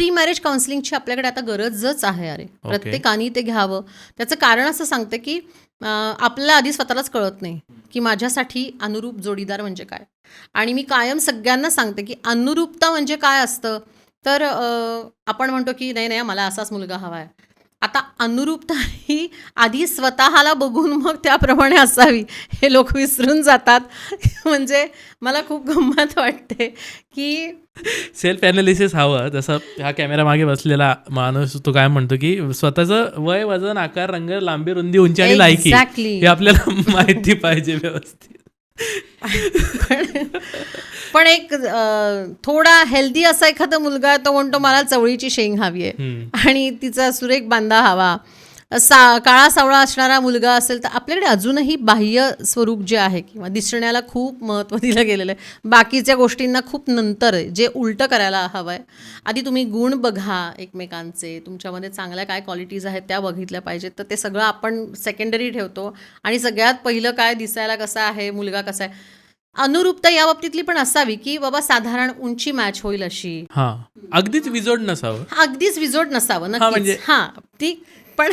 मॅरेज काउन्सिलिंगची आपल्याकडे आता गरजच आहे. अरे प्रत्येकाने ते घ्यावं. त्याचं कारण असं सांगते की आपल्याला आधी स्वतःलाच कळत नाही की माझ्यासाठी अनुरूप जोडीदार म्हणजे काय. आणि मी कायम सगळ्यांना सांगते की अनुरूपता म्हणजे काय असतं. तर आपण म्हणतो की नाही नाही मला असाच मुलगा हवा आहे. आता अनुरूपता ही आधी स्वतःला बघून मग त्याप्रमाणे असावी हे लोक विसरून जातात. म्हणजे मला खूप गंमत वाटते की सेल्फ ॲनालिसिस हवं. जसं हा कॅमेरा मागे बसलेला माणूस तो काय म्हणतो की स्वतःचं वय, वजन, आकार, रंग, लांबी, रुंदी, उंची आणि लायकी हे आपल्याला माहिती पाहिजे व्यवस्थित. पण एक थोडा हेल्दी असा एखादा मुलगा तो म्हणतो मला चवळीची शेंग हवी आहे आणि तिचा सुरेख बांधा हवा. काळा सावळा असणारा मुलगा असेल तर आपल्याकडे अजूनही बाह्य स्वरूप जे आहे किंवा दिसण्याला खूप महत्त्व दिलं गेलेलं आहे. बाकीच्या गोष्टींना खूप नंतर आहे, जे उलटं करायला हवं आहे. आधी तुम्ही गुण बघा एकमेकांचे, तुमच्यामध्ये चांगल्या काय क्वालिटीज आहेत त्या बघितल्या पाहिजेत. तर ते सगळं आपण सेकंडरी ठेवतो आणि सगळ्यात पहिलं काय दिसायला कसा आहे, मुलगा कसा आहे. अनुरूपता या बाबतीतली पण असावी की बाबा साधारण उंची मॅच होईल अशी. अगदीच विजोड नसावं. अगदीच विजोड नसावं नक्कीच. हां ती पण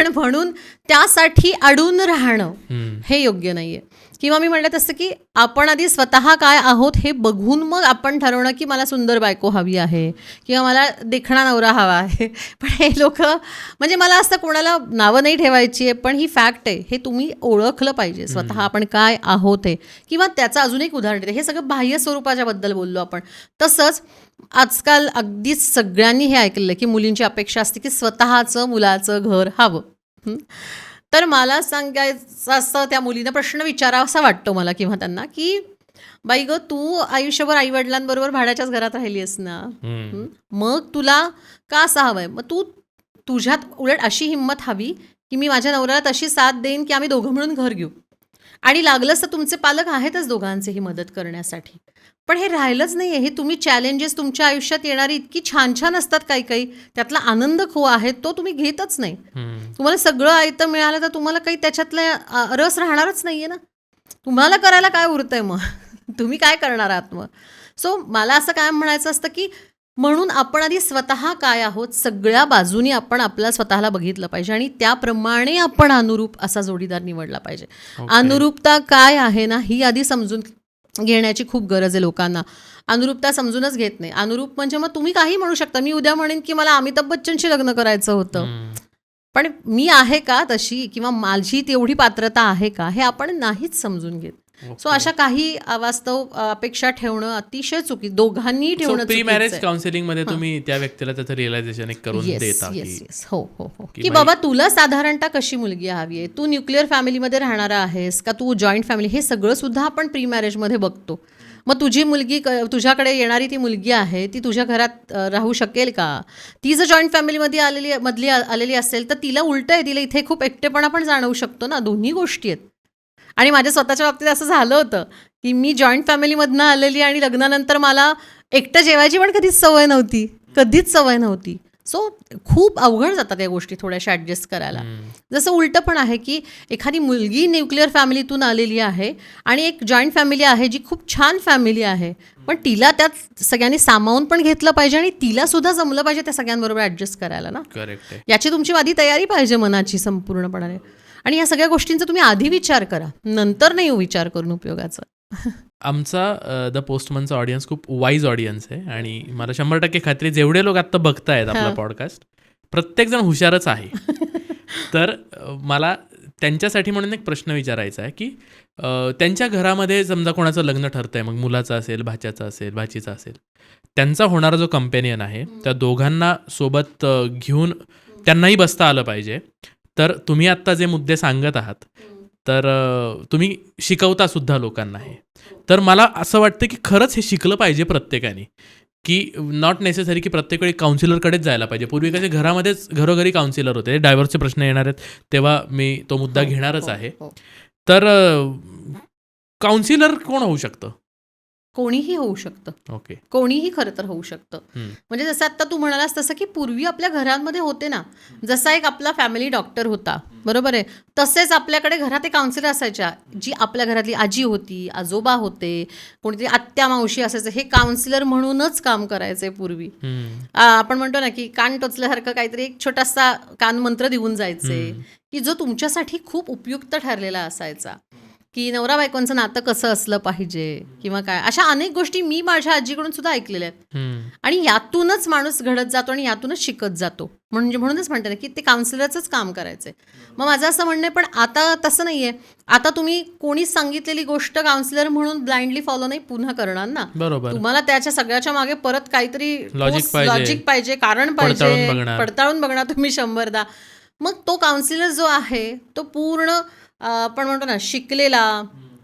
म्हणून त्यासाठी अडून राहणं हे योग्य नाहीये. किंवा मी म्हणत असते की आपण आधी स्वतः काय आहोत हे बघून मग आपण ठरवणं की मला सुंदर बायको हवी आहे किंवा मला देखणा नवरा हवा आहे. पण हे लोक म्हणजे मला असं कोणाला नावं नाही ठेवायची आहे, पण ही फॅक्ट आहे. हे तुम्ही ओळखलं पाहिजे स्वतः आपण काय आहोत हे. किंवा त्याचं अजून एक उदाहरण देते. हे सगळं बाह्य स्वरूपाच्या बद्दल बोललो आपण. तसंच आजकाल अगदीच सगळ्यांनी हे ऐकलेलं की मुलींची अपेक्षा असते की स्वतःचं मुलाचं घर हवं. तर मला सांगायचं असं त्या मुलीनं प्रश्न विचारावा वाटतो मला किंवा त्यांना की बाई गं, तू आयुष्यभर आईवडिलांबरोबर भाड्याच्याच घरात राहिली आहेस ना, मग तुला का असं हवंय? मग तू तुझ्यात उलट अशी हिंमत हवी की मी माझ्या नवऱ्याला तशी साथ देईन की आम्ही दोघं मिळून घर घेऊ, आणि लागलंच तर तुमचे पालक आहेतच दोघांचेही मदत करण्यासाठी. पण हे राहिलंच नाही आहे. हे तुम्ही चॅलेंजेस तुमच्या आयुष्यात येणारी इतकी छान छान असतात काही काही, त्यातला आनंद खो आहे तो तुम्ही घेतच नाही. तुम्हाला सगळं आयतं मिळालं तर तुम्हाला काही त्याच्यातला रस राहणारच नाही आहे ना. तुम्हाला करायला काय उरतंय मग? तुम्ही काय करणार आहात मग? सो मला असं काय म्हणायचं असतं की म्हणून आपण आधी स्वतः काय आहोत सगळ्या बाजूनी आपण आपल्या स्वतःला बघितलं पाहिजे आणि त्याप्रमाणे आपण अनुरूप असा जोडीदार निवडला पाहिजे. अनुरूपता काय आहे ना ही आधी समजून घेण्याची खूप गरज आहे लोकांना. अनुरूपता समजूनच घेत नाही. अनुरूप म्हणजे मग तुम्ही काही म्हणू शकता. मी उद्या म्हणेन की मला अमिताभ बच्चनशी लग्न करायचं होतं, पण मी आहे का तशी किंवा माझी तेवढी पात्रता आहे का हे आपण नाहीच समजून घेत. सो अशा काही अवास्तव अपेक्षा ठेवणं अतिशय चुकी, दोघांनी ठेवणं प्री मॅरेज काउन्सिलिंग मध्ये तुम्ही त्या व्यक्तीला त्याचं रिअलायझेशन करून देता हो हो हो की बाबा तुला साधारणतः कशी मुलगी हवी आहे, तू न्यूक्लिअर फॅमिलीमध्ये राहणारा आहेस का तू जॉईंट फॅमिली, हे सगळं सुद्धा आपण प्री मॅरेजमध्ये बघतो. मग तुझी मुलगी तुझ्याकडे येणारी ती मुलगी आहे ती तुझ्या घरात राहू शकेल का? ती जर जॉईंट फॅमिलीमध्ये आलेली असेल तर तिला उलटं आहे, तिला इथे खूप एकटेपणा पण जाणवू शकतो ना. दोन्ही गोष्टी आहेत. आणि माझ्या स्वतःच्या बाबतीत असं झालं होतं की मी जॉईंट फॅमिलीमधनं आलेली आणि लग्नानंतर मला एकटं जेवायची पण कधीच सवय नव्हती. सो खूप अवघड जातात या गोष्टी थोड्याशा ॲडजस्ट करायला. जसं उलटं पण आहे की एखादी मुलगी न्यूक्लिअर फॅमिलीतून आलेली आहे आणि एक जॉईंट फॅमिली आहे जी खूप छान फॅमिली आहे, पण तिला त्यात सगळ्यांनी सामावून पण घेतलं पाहिजे आणि तिला सुद्धा जमलं पाहिजे त्या सगळ्यांबरोबर ॲडजस्ट करायला ना. करेक्ट आहे. याची तुमची आधी तयारी पाहिजे मनाची संपूर्णपणे. आणि या सगळ्या गोष्टींचा तुम्ही आधी विचार करा, नंतर नाही विचार करून उपयोगाचा. आमचा द पोस्टमनचा ऑडियन्स खूप वाईज ऑडियन्स आहे आणि मला 100% खात्री जेवढे लोक आत्ता बघतायत आपला पॉडकास्ट प्रत्येकजण हुशारच आहे. तर मला त्यांच्यासाठी म्हणून एक प्रश्न विचारायचा आहे की त्यांच्या घरामध्ये समजा कोणाचं लग्न ठरतंय, मग मुलाचं असेल, भाच्याचं असेल, भाचीचं असेल, त्यांचा होणारा जो कंपॅनियन आहे त्या दोघांना सोबत घेऊन त्यांनाही बसता आलं पाहिजे. तर तुम्ही आत्ता जे मुद्दे सांगत आहात तर तुम्ही शिकवता सुद्धा लोकांना हे. तर मला असं वाटतं की खरंच हे शिकलं पाहिजे प्रत्येकाने, की नॉट नेसेसरी की प्रत्येक वेळी काउन्सिलरकडेच जायला पाहिजे. पूर्वी कसे घरामध्येच घरोघरी काउन्सिलर होते. डायव्हर्सचे प्रश्न येणार आहेत तेव्हा मी तो मुद्दा घेणारच आहे. तर काउन्सिलर कोण होऊ शकतं? कोणीही होऊ शकतं. ओके. कोणीही खरं तर होऊ शकतं. म्हणजे जसं आता तू म्हणालास तसं की पूर्वी आपल्या घरांमध्ये होते ना, जसा एक आपला फॅमिली डॉक्टर होता, बरोबर आहे, तसेच आपल्याकडे घरात एक काउन्सिलर असायच्या, जी आपल्या घरातली आजी होती, आजोबा होते, कोणीतरी आत्या मावशी असायचं, हे काउन्सिलर म्हणूनच काम करायचे पूर्वी. आपण म्हणतो ना की कान टोचल्यासारखं काहीतरी एक छोटासा कानमंत्र देऊन जायचे की जो तुमच्यासाठी खूप उपयुक्त ठरलेला असायचा. की नवरा बायकोंचं नातं कसं असलं पाहिजे किंवा काय, अशा अनेक गोष्टी मी माझ्या आजीकडून सुद्धा ऐकलेल्या आहेत. आणि यातूनच माणूस घडत जातो आणि यातूनच शिकत जातो. म्हणूनच म्हणते ना की ते काउन्सिलरचंच काम करायचंय. मग माझं असं म्हणणं आहे, पण आता तसं नाहीये. आता तुम्ही कोणी सांगितलेली गोष्ट काउन्सिलर म्हणून ब्लाइंडली फॉलो नाही पुन्हा करणार ना. बरोबर. तुम्हाला त्याच्या सगळ्याच्या मागे परत काहीतरी लॉजिक पाहिजे, कारण पाहिजे, पडताळून बघणार तुम्ही 100दा. मग तो काउन्सिलर जो आहे तो पूर्ण आपण म्हणतो ना शिकलेला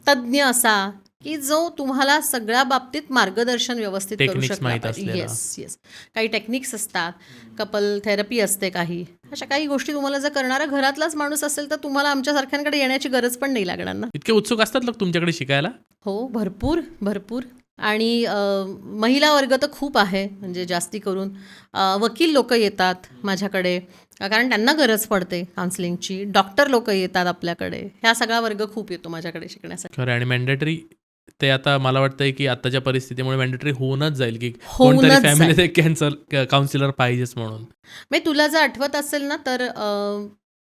तज्ज्ञ असा की जो तुम्हाला सगळ्या बाबतीत मार्गदर्शन व्यवस्थित करू शकतो. येस, काही टेक्निक्स असतात, कपल थेरपी असते, काही अशा काही गोष्टी तुम्हाला जर करणारा घरातलाच माणूस असेल तर तुम्हाला आमच्यासारख्यांकडे येण्याची गरज पण नाही लागणार ना. इतके उत्सुक असतात लोक तुमच्याकडे शिकायला? हो, भरपूर. आणि महिला वर्ग तर खूप आहे, म्हणजे जास्ती करून वकील लोक येतात माझ्याकडे कारण त्यांना गरज पडते काउन्सिलिंगची. डॉक्टर लोक येतात आपल्याकडे. ह्या सगळा वर्ग खूप येतो माझ्याकडे शिकण्यासाठी. खरं. आणि मॅन्डेटरी ते आता मला वाटतंय की आताच्या परिस्थितीमुळे मॅन्डेटरी होऊनच जाईल की कोणतरी फॅमिलीत काउन्सिलर पाहिजेच म्हणून. तुला जर आठवत असेल ना तर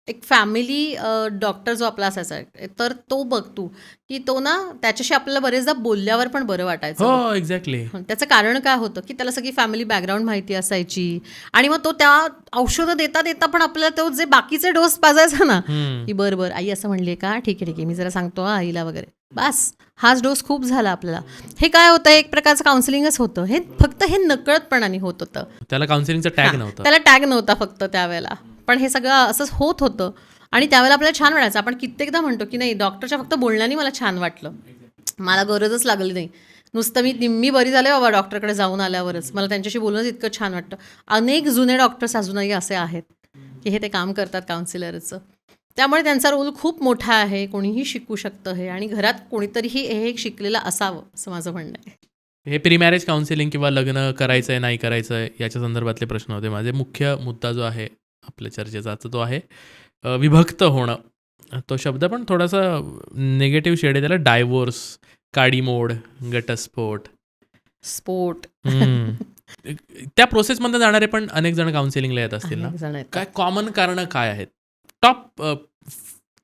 एक फॅमिली डॉक्टर जो आपला असायचा तर तो बघ तू की तो ना त्याच्याशी आपल्याला बरेचदा बोलल्यावर पण बरं वाटायचं बघ. हो एक्झॅक्टली. त्याचं कारण काय होतं की त्याला सगळी फॅमिली बॅकग्राऊंड माहिती असायची आणि मग तो त्या औषधं देता देता पण आपल्याला तो जे बाकीचे डोस पाजायचा ना की बरं आई असं म्हणले का ठीक आहे मी जरा सांगतो आईला वगैरे बस हाच डोस खूप झाला आपल्याला. हे काय होतं एक प्रकारचं काउन्सिलिंगच होतं. हे फक्त हे नकळतपणाने होत होतं. त्याला काउन्सिलिंगचा टॅग नव्हता. त्याला टॅग नव्हता फक्त त्यावेळेला. पण हे सगळं असंच होत होतं आणि त्यावेळेला आपल्याला छान वाटायचं. आपण कित्येकदा म्हणतो की नाही डॉक्टरच्या फक्त बोलण्याने मला छान वाटलं, मला गरजच लागली नाही, नुसतं मी निम्मी बरी झाले बाबा डॉक्टरकडे जाऊन आल्यावरच मला त्यांच्याशी बोलणंच इतकं छान वाटतं. अनेक जुने डॉक्टर्स अजूनही असे आहेत की हे ते काम करतात काउन्सिलरचं. त्यामुळे त्यांचा रोल खूप मोठा आहे. कोणीही शिकू शकतं हे आणि घरात कोणीतरीही हे एक शिकलेलं असावं असं माझं म्हणणं आहे. हे प्री मॅरेज काउन्सिलिंग किंवा लग्न करायचं आहे नाही करायचं आहे याच्या संदर्भातले प्रश्न होते माझे. मुख्य मुद्दा जो आहे आपल्या चर्चेचा तो आहे विभक्त होणं. तो शब्द पण थोडासा निगेटिव्ह शेड आहे त्याला. डायव्होर्स, काडीमोड, घटस्फोट, स्पोर्ट. त्या प्रोसेसमध्ये जाणारे पण अनेक जण काउन्सिलिंगला येत असतील ना. काय कॉमन कारणं काय आहेत? टॉप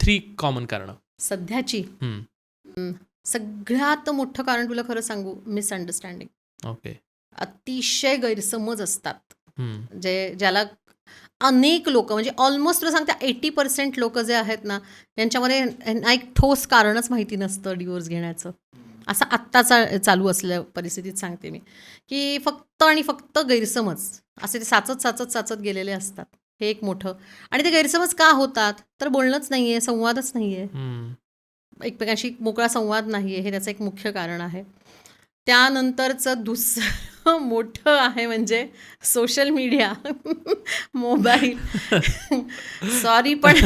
3 कॉमन कारणं सध्याची. सगळ्यात मोठं कारण तुला खरं सांगू मिसअंडरस्टँडिंग. ओके. अतिशय गैरसमज असतात ज्याला अनेक लोक म्हणजे ऑलमोस्ट तुला सांगते 80% लोक जे आहेत ना यांच्यामध्ये एक ठोस कारणच माहिती नसतं डिवोर्स घेण्याचं. असं आत्ताचा चालू असलेल्या परिस्थितीत सांगते मी की फक्त आणि फक्त गैरसमज असे ते साचत गेलेले असतात. हे एक मोठं. आणि ते गैरसमज का होतात तर बोलणंच नाही आहे, संवादच नाही आहे, एकमेकांशी मोकळा संवाद नाही आहे. हे त्याचं एक मुख्य कारण आहे. त्यानंतरचं दुसरं मोठं आहे म्हणजे सोशल मीडिया, मोबाईल. सॉरी पण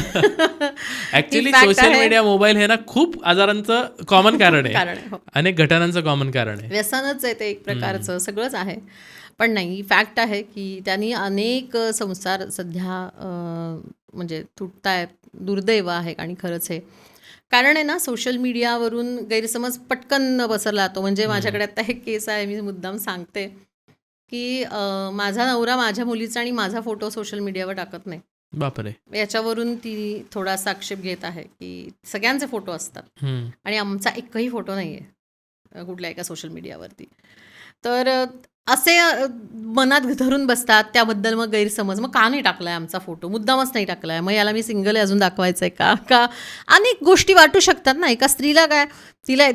ऍक्च्युली सोशल मीडिया, मोबाईल हे ना खूप आजारांचं कॉमन कारण आहे. अनेक घटनांचं कॉमन कारण आहे. व्यसनच आहे ते एक प्रकारचं, सगळंच आहे. पण नाही, फॅक्ट आहे की त्यांनी अनेक संसार सध्या म्हणजे तुटतायत. दुर्दैव आहे आणि खरंच हे कारण आहे ना. सोशल मीडियावरून गैरसमज पटकन पसरला जातो. म्हणजे माझ्याकडे आता एक केस आहे, मी मुद्दाम सांगते की माझा नवरा माझ्या मुलीचा आणि माझा फोटो सोशल मीडियावर टाकत नाही. बापरे. याच्यावरून ती थोडासा आक्षेप घेत आहे की सगळ्यांचे फोटो असतात आणि आमचा एकही फोटो नाही आहे कुठल्या एका सोशल मीडियावरती. तर असे मनात धरून बसतात. त्याबद्दल मग गैरसमज, मग का नाही टाकलाय आमचा फोटो, मुद्दामच नाही टाकलाय, मग याला मी सिंगल आहे अजून दाखवायचं आहे का अनेक गोष्टी वाटू शकतात ना. एका स्त्रीला काय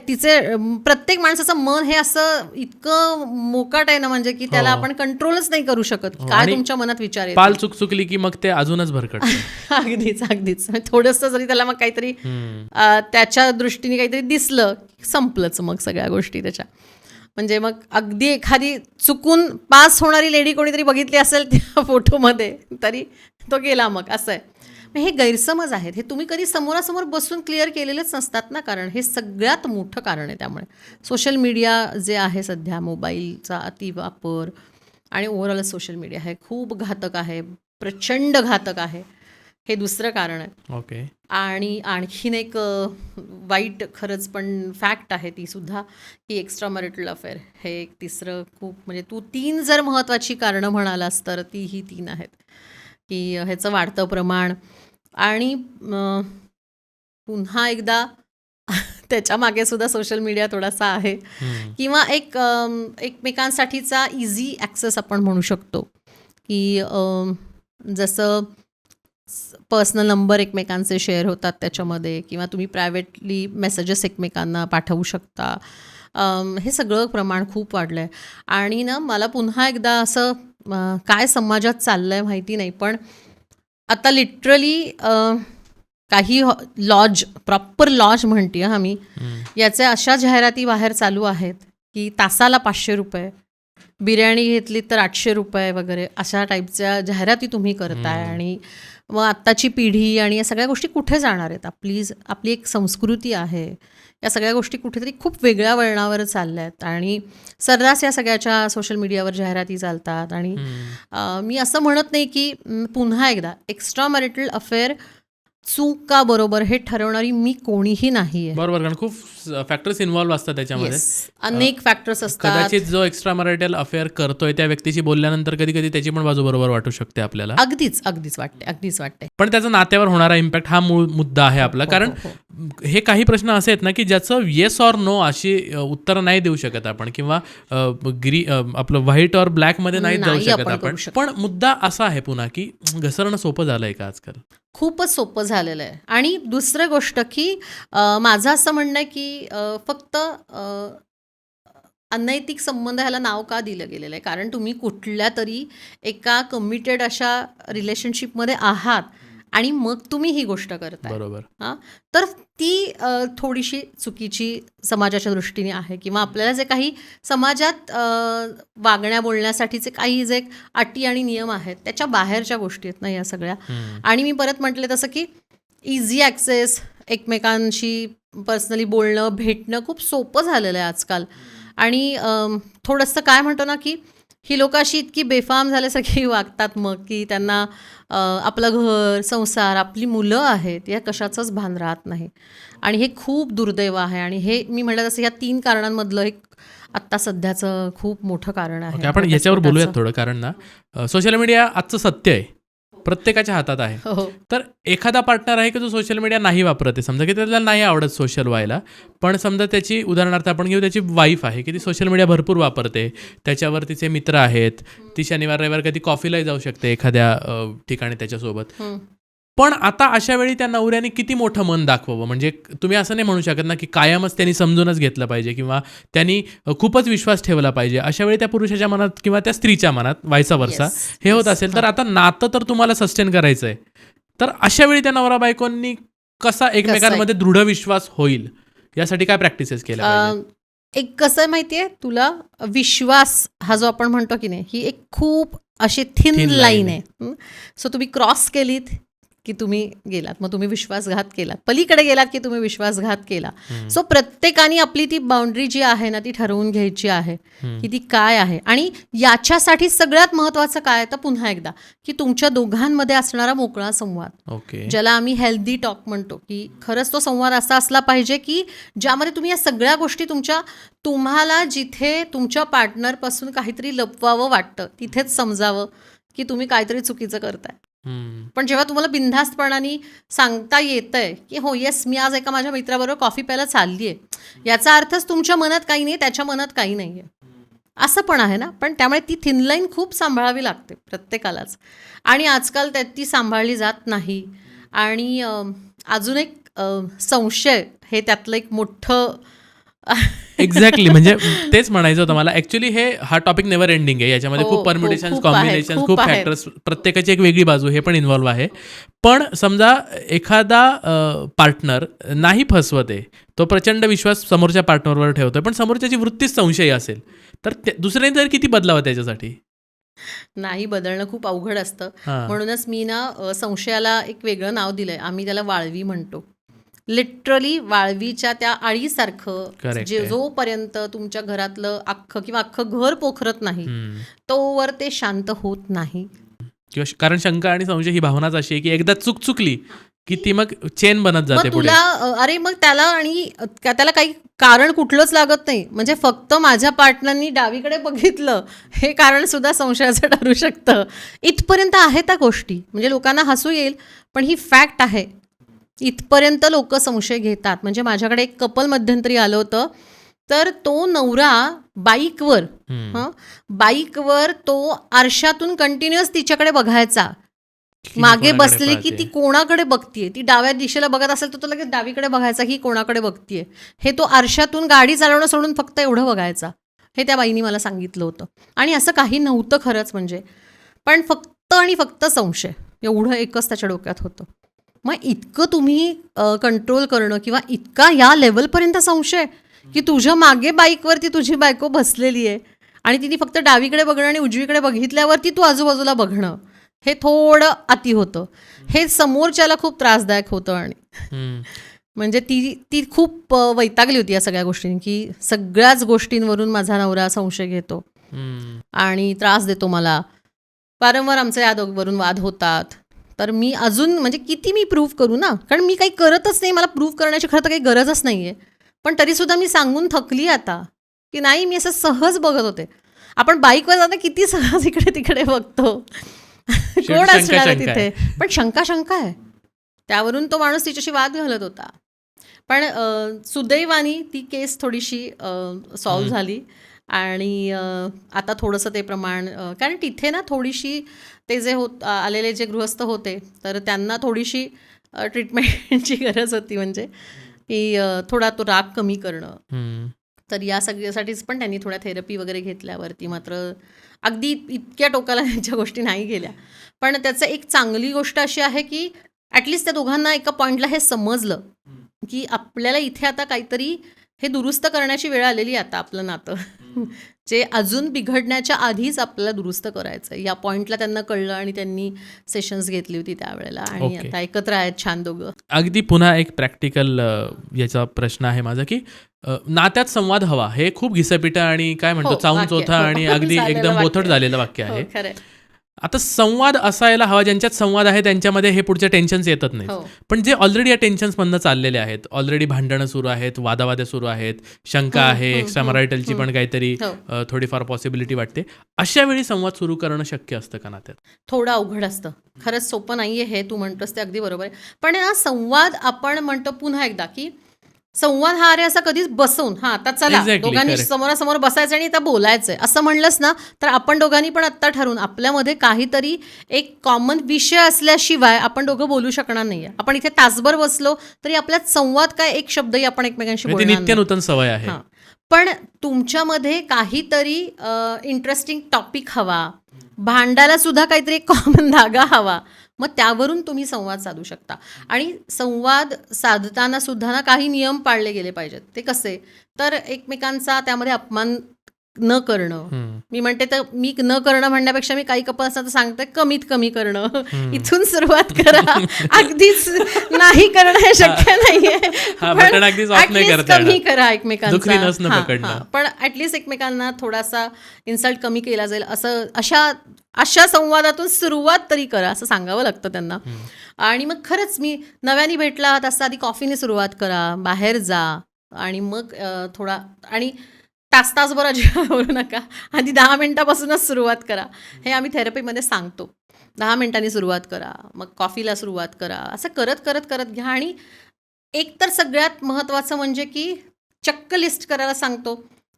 तिचे प्रत्येक माणसाचं मन हे असं इतकं मोकाट आहे ना म्हणजे की त्याला आपण कंट्रोलच नाही करू शकत. काय तुमच्या मनात विचार येतो, पाल चुकली की मग ते अजूनच भरकटतं. अगदीच थोडंसं जरी त्याला मग काहीतरी त्याच्या दृष्टीने काहीतरी दिसलं संपलंच मग सगळ्या गोष्टी त्याच्या. म्हणजे मग अगदी एखादी चुकून पास होणारी लेडी कोणीतरी बघितली असेल त्या फोटोमध्ये तरी तो गेला मग असं आहे. हे गैरसमज आहेत. हे तुम्ही कधी समोरासमोर बसून क्लिअर केलेलेच नसतात ना. कारण हे सगळ्यात मोठं कारण आहे. त्यामुळे सोशल मीडिया जे आहे सध्या, मोबाईलचा अतिवापर आणि ओव्हरऑल सोशल मीडिया हे खूप घातक आहे, प्रचंड घातक आहे. हे दुसरं कारण आहे. ओके. आणि आणखीन एक वाईट खरंच पण फॅक्ट आहे ती सुद्धा की एक्स्ट्रा मॅरिटल अफेअर हे एक तिसरं खूप. म्हणजे तू 3 जर महत्त्वाची कारणं म्हणालास तर ती ही 3 आहेत की ह्याचं वाढतं प्रमाण. आणि पुन्हा एकदा त्याच्या मागे सुद्धा सोशल मीडिया थोडासा आहे किंवा एक एकमेकांसाठीचा इझी ॲक्सेस आपण म्हणू शकतो की जसं पर्सनल नंबर एकमेकांचे शेअर होतात त्याच्यामध्ये किंवा तुम्ही प्रायव्हेटली मेसेजेस एकमेकांना पाठवू शकता. हे सगळं प्रमाण खूप वाढलं आहे. आणि ना मला पुन्हा एकदा असं काय समाजात चाललं आहे माहिती नाही, पण आता लिटरली काही लॉज, प्रॉपर लॉज म्हणते आम्ही, याच्या अशा जाहिराती बाहेर चालू आहेत की तासाला 500 रुपये, बिर्याणी घेतली तर 800 रुपये वगैरे अशा टाईपच्या जाहिराती तुम्ही करताय. आणि मग आत्ताची पिढी आणि या सगळ्या गोष्टी कुठे जाणार आहेत? आपली एक संस्कृती आहे, या सगळ्या गोष्टी कुठेतरी खूप वेगळ्या वळणावर चालल्या आहेत आणि सर्रास या सगळ्याच्या सोशल मीडियावर जाहिराती चालतात. आणि मी असं म्हणत नाही की पुन्हा एकदा एक्स्ट्रा मॅरिटल अफेअर चूक का बरोबर हे ठरवणारी मी कोणीही नाहीये. बरोबर, कारण खूप फॅक्टर्स इन्व्हॉल्व्ह असतात त्याच्यामध्ये. येस, अनेक फॅक्टर्स असतात. कदाचित जो एक्स्ट्रा मॅरिटल अफेअर करतोय त्या व्यक्तीशी बोलल्यानंतर कधी कधी त्याची पण बाजू बरोबर वाटू शकते आपल्याला. अगदीच वाटते. पण त्याचा नात्यावर होणारा इम्पॅक्ट हा मूळ मुद्दा आहे आपला. कारण हे काही प्रश्न असे आहेत ना की ज्याचं येस ऑर नो अशी उत्तर नाही देऊ शकत आपण, किंवा आपलं व्हाईट ऑर ब्लॅक मध्ये नाही जाऊ नाही शकत आपण आपण. करू शकत. पण मुद्दा असा आहे पुन्हा की घसरणं सोपं झालंय का आजकाल? खूपच सोपं झालेलं आहे. आणि दुसरी गोष्ट की माझं असं म्हणणं आहे की फक्त अनैतिक संबंध ह्याला नाव का दिलं गेलेलं आहे, कारण तुम्ही कुठल्या तरी एका कमिटेड अशा रिलेशनशिपमध्ये आहात आणि मग तुम्ही ही गोष्ट करताय. बरोबर. हां, तर ती थोडीशी चुकीची समाजाच्या दृष्टीने आहे, किंवा आपल्याला जे काही समाजात वागण्या बोलण्यासाठीचे काही जे अटी आणि नियम आहेत त्याच्या बाहेरच्या गोष्टी आहेत ना या सगळ्या. आणि मी परत म्हटले तसं की इझी ॲक्सेस, एकमेकांशी पर्सनली बोलणं, भेटणं खूप सोपं झालेलं आहे आजकाल. आणि थोडंसं काय म्हणतो ना की ही लोकं अशी इतकी बेफाम झाल्यासारखी वागतात मग, की त्यांना आपलं घर, संसार, आपली मुलं आहेत या कशाचंच भान राहत नाही. आणि हे खूप दुर्दैव आहे. आणि हे मी म्हटलं तसं या 3 कारणांमधलं एक आत्ता सध्याचं खूप मोठं कारण आहे. आपण याच्यावर बोलूयात थोडं, कारण ना सोशल मीडिया आजचं सत्य आहे, प्रत्येकाच्या हातात आहे. हो. तर एखादा पार्टनर आहे की जो सोशल मीडिया नाही वापरत आहे, समजा की त्याला नाही आवडत सोशल व्हायला, पण समजा त्याची उदाहरणार्थ आपण घेऊ, त्याची वाईफ आहे की ती सोशल मीडिया भरपूर वापरते, त्याच्यावर तिचे मित्र आहेत, ती शनिवार रविवार कधी कॉफीलाही जाऊ शकते एखाद्या ठिकाणी त्याच्यासोबत. पण आता अशा वेळी त्या नवऱ्याने किती मोठं मन दाखवावं? म्हणजे तुम्ही असं नाही म्हणू शकत ना की कायमच त्यांनी समजूनच घेतलं पाहिजे किंवा त्यांनी खूपच विश्वास ठेवला पाहिजे. अशा वेळी त्या पुरुषाच्या मनात किंवा त्या स्त्रीच्या मनात व्हायचा वर्षा हे होत असेल, तर आता नातं तर तुम्हाला सस्टेन करायचं आहे, तर अशा वेळी त्या नवरा बायकोंनी कसा एकमेकांमध्ये दृढ विश्वास होईल यासाठी काय प्रॅक्टिसेस केल्या पाहिजे? एक कसं आहे माहिती आहे तुला, विश्वास हा जो आपण म्हणतो की नाही, ही एक खूप अशी थिन लाईन आहे. सो तुम्ही क्रॉस केलीत की तुम्ही गेलात, मग तुम्ही विश्वासघात केलात, पलीकडे गेलात की तुम्ही विश्वासघात केला. सो प्रत्येकाने आपली ती बाउंड्री जी आहे ना ती ठरवून घ्यायची आहे की ती काय आहे. आणि याच्यासाठी सगळ्यात महत्त्वाचं काय तर पुन्हा एकदा की तुमच्या दोघांमध्ये असणारा मोकळा संवाद, ओके, ज्याला आम्ही हेल्दी टॉक म्हणतो, की खरंच तो संवाद असा असला पाहिजे की ज्यामध्ये तुम्ही या सगळ्या गोष्टी तुम्हाला जिथे तुमच्या पार्टनरपासून काहीतरी लपवावं वाटतं तिथेच समजावं की तुम्ही काहीतरी चुकीचं करताय. पण जेव्हा तुम्हाला बिनधास्तपणाने सांगता येतंय की हो येस मी आज एका माझ्या मित्राबरोबर कॉफी प्यायला चालली आहे, याचा अर्थच तुमच्या मनात काही नाही, त्याच्या मनात काही नाही आहे, असं पण आहे ना. पण त्यामुळे ती थिन लाईन खूप सांभाळावी लागते प्रत्येकालाच. आणि आजकाल ती सांभाळली जात नाही. आणि अजून एक संशय हे त्यातलं एक मोठं एक्झॅक्टली, म्हणजे तेच म्हणायचं होतं मला. ऍक्च्युली हा टॉपिक नेव्हर एंडिंग आहे, याच्यामध्ये खूप हो, परम्युटेशन्स, खूप आहेत, कॉम्बिनेशन्स, खूप खूप आहेत. फॅक्टर्स, प्रत्येकाची एक वेगळी बाजू हे पण इन्व्हॉल्व्ह आहे. पण समजा एखादा पार्टनर नाही फसवत आहे, तो प्रचंड विश्वास समोरच्या पार्टनरवर ठेवतोय, पण समोरच्याची वृत्तीच संशयी असेल, तर दुसऱ्याने तर किती बदलावं त्याच्यासाठी? नाही, बदलणं खूप अवघड असतं. हां. म्हणूनच मी ना संशयाला एक वेगळं नाव दिलंय. आम्ही त्याला वाळवी म्हणतो. लिटरली वाळवीच्या त्या आळीसारखं, Correct जे आहे. जोपर्यंत तुमच्या घरातलं अख्खं घर पोखरत नाही तोवर ते शांत होत नाही. किंवा कारण शंका आणि संशय ही भावनाच अशी आहे की एकदा चुकली की ती मग चेन बनत जाते मग पुढे. तुला अरे मग त्याला काही कारण कुठलंच लागत नाही. म्हणजे फक्त माझ्या पार्टनरनी डावीकडे बघितलं हे कारण सुद्धा संशयाचं ठरू शकतं. इथपर्यंत आहे त्या गोष्टी. म्हणजे लोकांना हसू येईल पण ही फॅक्ट आहे. इथपर्यंत लोक संशय घेतात. म्हणजे माझ्याकडे एक कपल मध्यंतरी आलं होतं, तर तो नवरा बाईकवर तो आरशातून कंटिन्युअस तिच्याकडे बघायचा, मागे बसली की ती कोणाकडे बघतीये. ती डाव्या दिशेला बघत असेल तर तो लगेच डावीकडे बघायचा की कोणाकडे बघतीये. हे तो आरशातून गाडी चालवणं सोडून फक्त एवढं बघायचा. हे त्या बाईनी मला सांगितलं होतं. आणि असं काही नव्हतं खरंच म्हणजे, पण फक्त आणि फक्त संशय एवढं एकच त्याच्या डोक्यात होतं. मग इतकं तुम्ही कंट्रोल करणं किंवा इतका या लेवलपर्यंत संशय की तुझ्या मागे बाईकवरती तुझी बायको बसलेली आहे आणि तिने फक्त डावीकडे बघणं आणि उजवीकडे बघितल्यावरती तू आजूबाजूला बघणं, हे थोडं अति होतं. हे समोरच्याला खूप त्रासदायक होतं. आणि म्हणजे ती खूप वैतागली होती या सगळ्या गोष्टींनी, की सगळ्याच गोष्टींवरून माझा नवरा संशय घेतो आणि त्रास देतो मला. वारंवार आमचे या दोघांवरून वाद होतात. तर मी अजून म्हणजे किती मी प्रूव्ह करू ना, कारण मी काही करतच नाही, मला प्रूव्ह करण्याची खरं तर काही गरजच नाही आहे. पण तरीसुद्धा मी सांगून थकली आता, की नाही मी असं सहज बघत होते. आपण बाईकवर जाता किती सहज इकडे तिकडे बघतो. कोण शंका असणार आहे शंका तिथे? आहे. पण शंका आहे. त्यावरून तो माणूस तिच्याशी वाद घालत होता. पण सुदैवाने ती केस थोडीशी सॉल्व्ह झाली आणि आता थोडंसं ते प्रमाण कारण तिथे ना थोडीशी ते जे आलेले जे गृहस्थ होते तर त्यांना थोडीशी ट्रीटमेंटची गरज होती, म्हणजे की थोडा तो राग कमी करणं. हम्म. तर या सगळ्यासाठीच पण त्यांनी थोड्या थेरपी वगैरे घेतल्यावरती मात्र अगदी इतक्या टोकाला त्यांच्या गोष्टी नाही गेल्या. पण त्याचं एक चांगली गोष्ट अशी आहे की ॲटलिस्ट त्या दोघांना एका पॉईंटला हे समजलं की आपल्याला इथे आता काहीतरी हे दुरुस्त करण्याची वेळ आलेली आहे आता आपलं नातं. जे अजून बिघडण्याच्या आधीच आपल्याला दुरुस्त करायचं आहे या पॉईंटला त्यांना कळलं आणि त्यांनी सेशन्स घेतली होती त्यावेळेला आणि Okay. आता एकत्र आहेत छान दोघं. अगदी पुन्हा एक प्रॅक्टिकल याचा प्रश्न आहे माझा की नात्यात संवाद हवा हे खूप घिसपिटं आणि काय म्हणतो हो, चावून वाक्य. चोथा हो. आणि अगदी झालेलं एकदम वाक्य. बोथट झालेलं वाक्य हो आहे. खरंय. आता संवाद असायला हवा, ज्यांच्यात संवाद आहे त्यांच्यामध्ये हे पुढचे टेन्शन्स येतच नाही. हो पण जे ऑलरेडी या टेन्शन्समधनं चाललेले आहेत, ऑलरेडी भांडणं सुरू आहेत, वादावाद्या सुरू आहेत, शंका आहे, एक्स्ट्रा मरायटलची पण काहीतरी हो. थोडीफार पॉसिबिलिटी वाटते, अशा वेळी संवाद सुरू करणं शक्य असतं का नात्यात? थोडं अवघड असतं खरंच, सोपं नाहीये हे तू म्हणतोस ते अगदी बरोबर आहे. पण ना संवाद आपण म्हणतो पुन्हा एकदा की संवाद हा अरे असा कधीच बसवून आता चला Exactly, दोघांनी correct. समोरासमोर बसायचं आणि आता बोलायचंय असं म्हणलंस ना तर आपण दोघांनी पण आत्ता ठरवून आपल्यामध्ये काहीतरी एक कॉमन विषय असल्याशिवाय आपण दोघं बोलू शकणार नाहीये. आपण इथे तासभर बसलो तरी आपल्यात संवाद काय एक शब्दही आपण एकमेकांशी म्हणजे ती बोलणार नाही. नित्यनूतन सवय आहे. हां. पण तुमच्यामध्ये काहीतरी इंटरेस्टिंग टॉपिक हवा, भांडायला सुद्धा काहीतरी एक कॉमन धागा हवा, मग त्यावरून तुम्ही संवाद साधू शकता. आणि संवाद साधताना सुद्धा ना काही नियम पाळले गेले पाहिजेत. ते कसे तर एकमेकांचा त्यामध्ये अपमान न करणं. हम्म. मी म्हणते तर मी न करणं म्हणण्यापेक्षा मी काही कपल असतात तर सांगते कमीत कमी करणं. इथून सुरुवात करा. अगदीच नाही करणं हे शक्य नाहीये. हा, पण बटन अगदीच ऑफ नाही at least करता कमी येणार. करा एकमेकांचा. दुखरी नस न हां, पकडणं. हां. पण ॲटलिस्ट एकमेकांना थोडासा इन्सल्ट कमी केला जाईल असं अशा संवादातून सुरुवात तरी करा असं सांगावं लागतं त्यांना. आणि मग खरंच मी नव्याने भेटला आहात असं आधी कॉफीने सुरुवात करा, बाहेर जा आणि मग थोडा आणि तासभर अजिबात बोलू नका. आधी 10 मिनिटापासूनच सुरुवात करा. हे आम्ही थेरपीमध्ये सांगतो. 10 मिनिटांनी सुरुवात करा, मग कॉफीला सुरुवात करा. असं करत करत करत घ्या. आणि एक तर सगळ्यात महत्त्वाचं म्हणजे की चक्क लिस्ट करायला सांगतो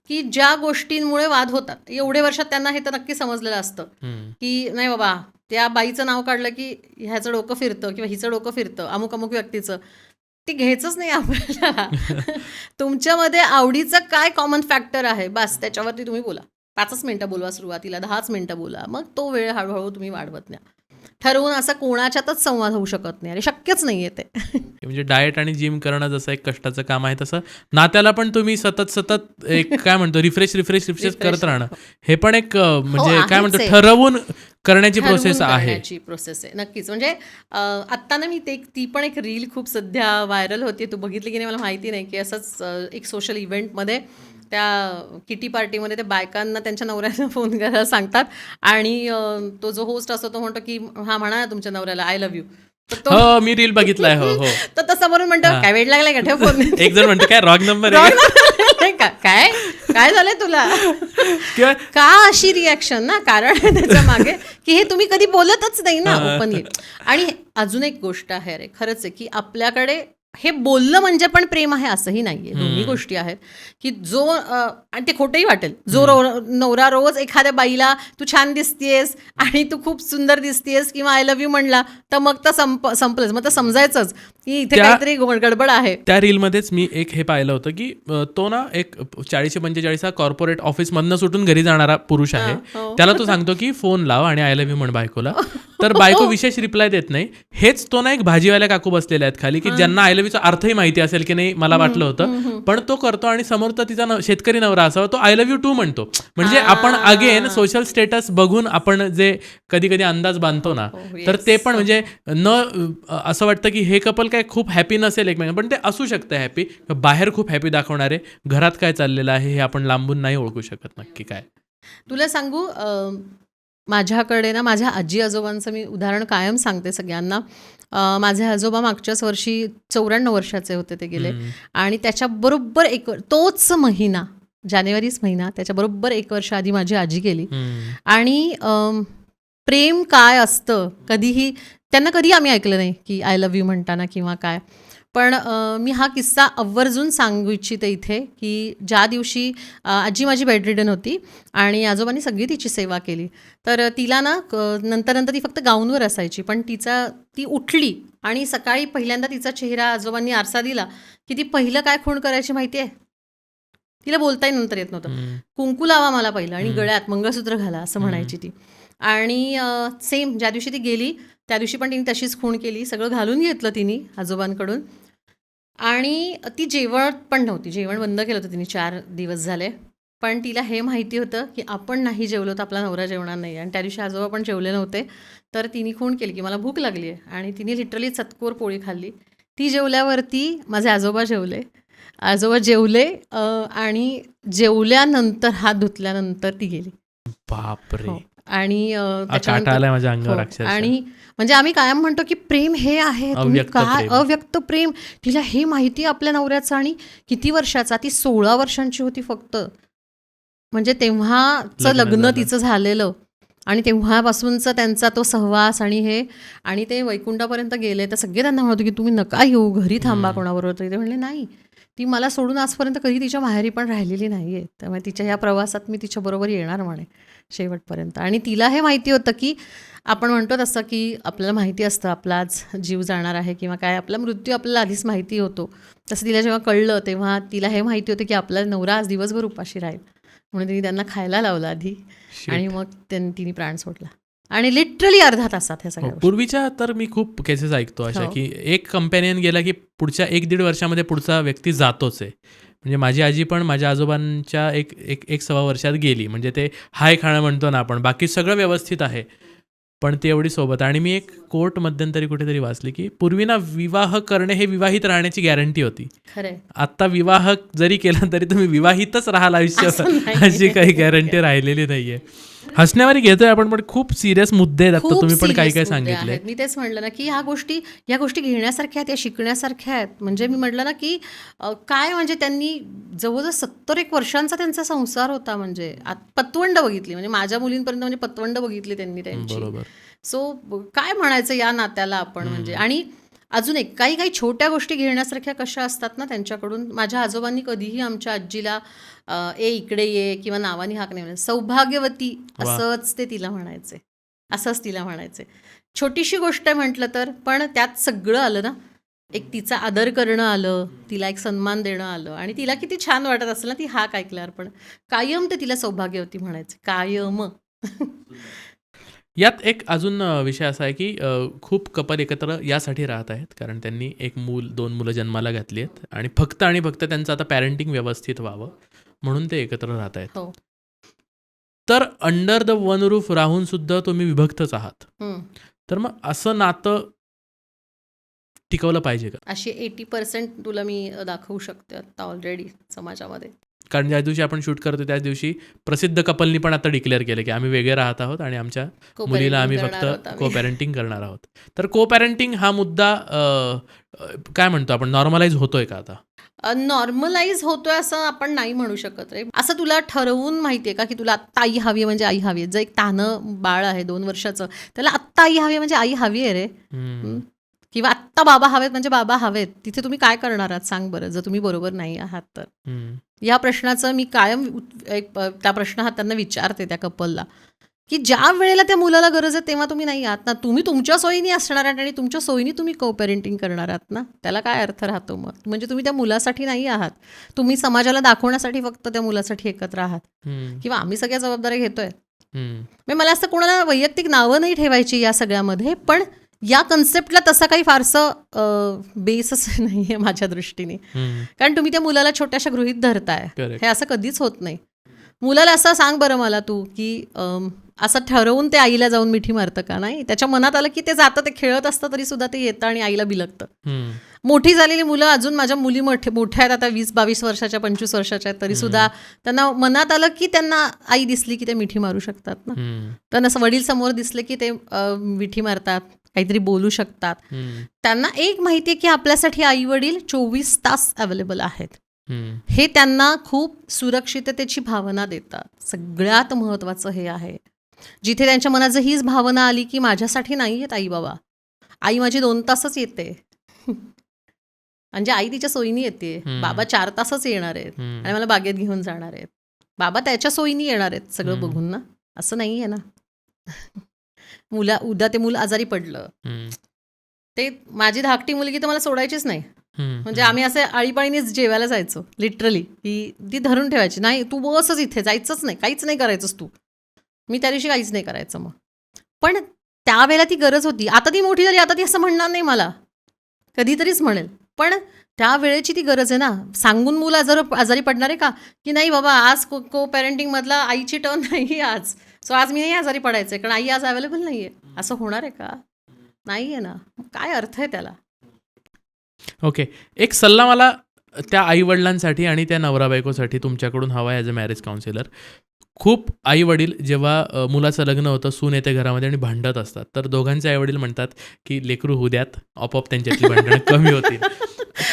की ज्या गोष्टींमुळे वाद होतात एवढे वर्षात त्यांना हे तर नक्की समजलेलं असतं हम्म. की नाही बाबा त्या बाईचं नाव काढलं की ह्याचं डोकं फिरतं किंवा हिचं डोकं फिरतं अमुक अमुक व्यक्तीचं, ते घ्यायचंच नाही आपल्याला. तुमच्यामध्ये आवडीचं काय कॉमन फॅक्टर आहे बस त्याच्यावरती तुम्ही बोला. 5 मिनिटं बोलवा सुरुवातीला, 10 मिनिटं बोला, मग तो वेळ हळूहळू तुम्ही वाढवत न्या. ठरवून असं कोणाच्यातच संवाद होऊ शकत नाही, अरे शक्यच नाहीये ते. म्हणजे डाएट आणि जिम करणं जसं एक कष्टाचं काम आहे तसं नात्याला पण तुम्ही सतत एक काय म्हणतो रिफ्रेश करत राहणं हे पण एक म्हणजे काय म्हणतो आहेच आहे. ठरवून करण्याची ठरवून प्रोसेस आहे. करण्याची प्रोसेस आहे नक्कीच. म्हणजे आत्ता ना मी ती पण एक रील खूप सध्या व्हायरल होती, तू बघितली की नाही मला माहिती नाही, की असंच एक सोशल इव्हेंटमध्ये त्या किटी पार्टीमध्ये त्या बायकांना त्यांच्या नवऱ्याला फोन करायला सांगतात आणि तो जो होस्ट असतो तो म्हणतो की हा म्हणा ना तुमच्या नवऱ्याला आय लव्ह यू. तर तो हो मी रील बघितलाय. हो हो. तर तसं म्हणून म्हणतो हां. काय वेळ लागलाय का ठेव फोन. एक जण म्हणतो काय रॉंग नंबर आहे का? काय काय झालंय तुला, किंवा का अशी रिॲक्शन ना, कारण त्याच्या मागे की हे तुम्ही कधी बोलतच नाही ना ओपनली. आणि अजून एक गोष्ट आहे रे खरंच आहे की आपल्याकडे हे बोललं म्हणजे पण प्रेम आहे असंही नाहीये. दोन्ही गोष्टी आहेत की जो आणि ते खोटंही वाटेल, जो नवरा रोज एखाद्या बाईला तू छान दिसतेस आणि तू खूप सुंदर दिसतेस किंवा आय लव्ह यू म्हणला तर मग तर संपलंच, मग तर समजायचंच की इथे काहीतरी गडबड आहे. त्या रीलमध्येच मी एक हे पाहिलं होतं की तो ना एक 40-45 कॉर्पोरेट ऑफिसमधनं सुटून घरी जाणारा पुरुष आहे. हो. त्याला तो सांगतो की फोन लाव आणि आय लव्ह यू म्हण बायकोला. तर बायको विशेष रिप्लाय देत नाही. हेच तो ना एक भाजीवाल्या काकू बसलेल्या आहेत खाली की ज्यांना आय लव्ह यूचा अर्थही माहिती असेल की नाही मला वाटलं होतं, पण तो करतो आणि समोरचा तिचा शेतकरी नवरा असावा तो आय लव्ह यू टू म्हणतो. म्हणजे आपण अगेन सोशल स्टेटस बघून आपण जे कधी कधी अंदाज बांधतो ना, तर ते पण म्हणजे असं वाटतं की हे कपल काय खूप हॅपी नसेल एकमेकांना, पण ते असू शकतं हॅपी. बाहेर खूप हॅपी दाखवणारे, घरात काय चाललेलं आहे हे आपण लांबून नाही ओळखू शकत नक्की काय. तुला सांगू माझ्याकडे ना माझ्या आजी आजोबांचं मी उदाहरण कायम सांगते सगळ्यांना. माझे आजोबा मागच्याच वर्षी 94 वर्षाचे होते, ते गेले. आणि त्याच्याबरोबर तोच महिना, जानेवारीच महिना, त्याच्याबरोबर 1 वर्ष आधी माझी आजी गेली. आणि प्रेम काय असतं कधीही त्यांना कधी आम्ही ऐकलं नाही की आय लव्ह यू म्हणताना किंवा काय. पण मी हा किस्सा आवर्जून सांगू इच्छिते इथे की ज्या दिवशी आजी माझी बेडरिडन होती आणि आजोबांनी सगळी तिची सेवा केली, तर तिला ना नंतर ती फक्त गाऊनवर असायची, पण ती उठली आणि सकाळी पहिल्यांदा तिचा चेहरा आजोबांनी आरसा दिला की ती पहिलं काय खूण करायची माहिती आहे? तिला बोलताही नंतर येत नव्हतं. कुंकू लावा मला पहिलं आणि गळ्यात मंगळसूत्र घाला असं म्हणायची ती. आणि सेम ज्या दिवशी ती गेली त्या दिवशी पण तिने तशीच खूण केली. सगळं घालून घेतलं तिने आजोबांकडून. आणि ती जेवण पण नव्हती, जेवण बंद केलं होतं तिने 4 दिवस झाले. पण तिला हे माहिती होतं की आपण नाही जेवलो तर आपला नवरा जेवणार नाही. आणि त्या दिवशी आजोबा पण जेवले नव्हते, तर तिने खूण केली की मला भूक लागली आहे. आणि तिने लिटरली चतकोर पोळी खाल्ली. ती जेवल्यावरती माझे आजोबा जेवले. आणि जेवल्यानंतर हात धुतल्यानंतर ती गेली. बापरे. आणि काटा आलाय माझ्या अंगावर अक्षरशः. आणि म्हणजे आम्ही कायम म्हणतो की प्रेम हे आहे, तुम्ही काय अव्यक्त प्रेम. तिला हे माहिती आपल्या नवऱ्याचं. आणि किती वर्षाचा? ती 16 वर्षांची होती फक्त. म्हणजे तेव्हाचं लग्न तिचं झालेलं आणि तेव्हापासूनचा त्यांचा तो सहवास आणि ते वैकुंठापर्यंत गेले. तर सगळे त्यांना म्हणतो की तुम्ही नका येऊ, घरी थांबा कोणाबरोबर. ते म्हणले नाही, ती मला सोडून आजपर्यंत कधी तिच्या माहेरी पण राहिलेली नाही आहे. त्यामुळे तिच्या या प्रवासात मी तिच्याबरोबर येणार म्हणे शेवटपर्यंत. आणि तिला हे माहिती होतं की आपण म्हणतो तसं की आपल्याला माहिती असतं आपला आज जीव जाणार आहे किंवा काय, आपला मृत्यू आपल्याला आधीच माहिती होतो. तसं तिला जेव्हा कळलं तेव्हा तिला हे माहिती होतं की आपला नवरा आज दिवसभर उपाशी राहील, म्हणून तिने त्यांना खायला लावलं आधी आणि मग तिने प्राण सोडला. आणि लिटरली अर्धा तासात हे सगळं. पूर्वीच्या तर मी खूप केसेस ऐकतो अशा की एक कंपॅनियन गेला की पुढच्या 1-1.5 वर्षामध्ये पुढचा व्यक्ती जातोच आहे. म्हणजे माझी आजी पण माझ्या आजोबांच्या एक सव्वा वर्षात गेली. म्हणजे ते हाय खाणं म्हणतो ना आपण, बाकी सगळं व्यवस्थित आहे पण ती एवढी सोबत. आणि मी एक कोर्ट मध्यंतरी कुठेतरी वाचली की पूर्वी ना विवाह करणे हे विवाहित राहण्याची गॅरंटी होती. खरंय. आता विवाह जरी केला तरी तुम्ही विवाहितच राहाल आयुष्यात अशी काही गॅरंटी राहिलेली नाहीये. हसण्यावारी घेतोय आपण, पण खूप सिरियस मुद्दे आहेत. आता तुम्ही पण काही काही सांगितले. मी तेच म्हटलं ना की या गोष्टी घेण्यासारख्या आहेत, या शिकण्यासारख्या आहेत. म्हणजे मी म्हटलं ना की काय म्हणजे त्यांनी जवळजवळ 70 वर्षांचा त्यांचा संसार होता. म्हणजे पतवंड बघितली, म्हणजे माझ्या मुलींपर्यंत म्हणजे पतवंड बघितली त्यांनी त्यांची. सो काय म्हणायचं या नात्याला आपण. म्हणजे आणि अजून एक काही छोट्या गोष्टी घेण्यासारख्या कशा असतात ना त्यांच्याकडून. माझ्या आजोबांनी कधीही आमच्या आजीला इकडे ये किंवा नावानी हाक नाही, सौभाग्यवती असंच तिला म्हणायचे. छोटीशी गोष्ट म्हटलं तर, पण त्यात सगळं आलं ना. एक तिचा आदर करणं आलं, तिला एक सन्मान देणं आलं. आणि तिला किती छान वाटत असेल ना ती हाक ऐकल्यावर. पण कायम ते तिला सौभाग्यवती म्हणायचे, कायम. यात एक अजून विषय असा आहे की खूप कपल एकत्र यासाठी राहत आहेत कारण त्यांनी 1 मूल 2 मुलं जन्माला घातली आहेत आणि फक्त त्यांचं आता पॅरेंटिंग व्यवस्थित व्हावं म्हणून ते एकत्र राहत आहेत. तर अंडर द वन रूफ राहून सुद्धा तुम्ही विभक्तच आहात. तर मग असं नातं टिकवलं पाहिजे का? अशी 80% तुला मी दाखवू शकते आता ऑलरेडी समाजामध्ये. कारण ज्या दिवशी आपण शूट करतो त्याच दिवशी प्रसिद्ध कपलनी पण आता डिक्लेअर केलं की आम्ही वेगळे राहत आहोत आणि आमच्या मुलीला आम्ही फक्त को पॅरेंटिंग करणार आहोत. तर को पॅरेंटिंग हा मुद्दा काय म्हणतो आपण, नॉर्मलाइज होतोय का आता? नॉर्मलाइज होतोय असं आपण नाही म्हणू शकत रे. असं तुला ठरवून माहितीये का की तुला आत्ता आई हवी आहे म्हणजे आई हवी आहे. जर एक तानं बाळ आहे 2 वर्षाचं, त्याला आत्ता आई हवी म्हणजे आई हवी आहे रे. किंवा आत्ता बाबा हवेत म्हणजे बाबा हवेत. तिथे तुम्ही काय करणार आहात सांग बरं, जर तुम्ही बरोबर नाही आहात तर. या प्रश्नाचं मी कायम त्या प्रश्न हा त्यांना विचारते त्या कपलला की ज्या वेळेला त्या मुलाला गरज आहे तेव्हा तुम्ही नाही आहात ना. तुम्ही तुमच्या सोयीनी असणार आहात आणि तुमच्या सोयीनी तुम्ही को पॅरेंटिंग करणार आहात ना. त्याला काय अर्थ राहतो मग? म्हणजे तुम्ही त्या मुलासाठी नाही आहात, तुम्ही समाजाला दाखवण्यासाठी फक्त त्या मुलासाठी एकत्र आहात. किंवा आम्ही सगळ्या जबाबदाऱ्या घेतोय. मला असं कोणाला वैयक्तिक नावं नाही ठेवायची या सगळ्यामध्ये, पण या कन्सेप्टला तसा काही फारसं बेसच नाही आहे माझ्या दृष्टीने. कारण तुम्ही त्या मुलाला छोट्याशा गृहीत धरताय, हे असं कधीच होत नाही. मुलाला असं सांग बरं मला तू की असं ठरवून ते आईला जाऊन मिठी मारतं का? नाही. त्याच्या मनात आलं की ते जातं, ते खेळत असतं तरी सुद्धा ते येतं आणि आईला बिलगतं. हम्म. मोठी झालेली मुलं, अजून माझ्या मुली मोठ्या आहेत आता, 20-22 वर्षाच्या, 25 वर्षाच्या आहेत, तरी सुद्धा त्यांना मनात आलं की त्यांना आई दिसली की ते मिठी मारू शकतात ना. हम्म. त्यांना असं वडील समोर दिसले की ते मिठी मारतात, काहीतरी बोलू शकतात. हम्म. त्यांना एक माहिती आहे की आपल्यासाठी आई वडील 24 तास अवेलेबल आहेत. हम्म. हे त्यांना खूप सुरक्षिततेची भावना देतात. सगळ्यात महत्त्वाचं हे आहे. जिथे त्यांच्या मनात जर हीच भावना आली की माझ्यासाठी नाही आहेत आई बाबा, आई माझी 2 तासच येते, म्हणजे आई तिच्या सोयीनी येते, बाबा 4 तासच येणार आहेत आणि मला बागेत घेऊन जाणार आहेत, बाबा त्याच्या सोयीनी येणार आहेत सगळं बघून ना, असं नाही आहे ना. उद्या ते मूल आजारी पडलं, ते माझी धाकटी मुलगी तर मला सोडायचीच नाही. म्हणजे आम्ही असे आळीपाळीनेच जेवायला जायचो, लिटरली, की ती धरून ठेवायची, नाही तू बसच इथे, जायचंच नाही, काहीच नाही करायचंस तू. मी त्या दिवशी काहीच नाही करायचं मग. पण त्यावेळेला ती गरज होती. आता ती मोठी झाली, आता ती असं म्हणणार नाही मला, कधीतरीच म्हणेल, पण त्यावेळेची ती गरज आहे ना. सांगून मुलं आजारी पडणार आहे का, की नाही बाबा आज को पॅरेंटिंगमधला आईची टर्न नाही आज, सो आज मी नाही आजारी पडायचं कारण आई आज अवेलेबल नाही आहे, असं होणार आहे का? नाही आहे ना. काय अर्थ आहे त्याला? ओके. एक सल्ला मला त्या आईवडिलांसाठी आणि त्या नवरा बायकोसाठी तुमच्याकडून हवा आहे ॲज अ मॅरेज काउन्सिलर. खूप आईवडील जेव्हा मुलाचं लग्न होतं, सून येते घरामध्ये आणि भांडत असतात, तर दोघांचे आईवडील म्हणतात की लेकरू होऊ द्यात, आपोआप त्यांच्यातली भांडणं कमी होतील.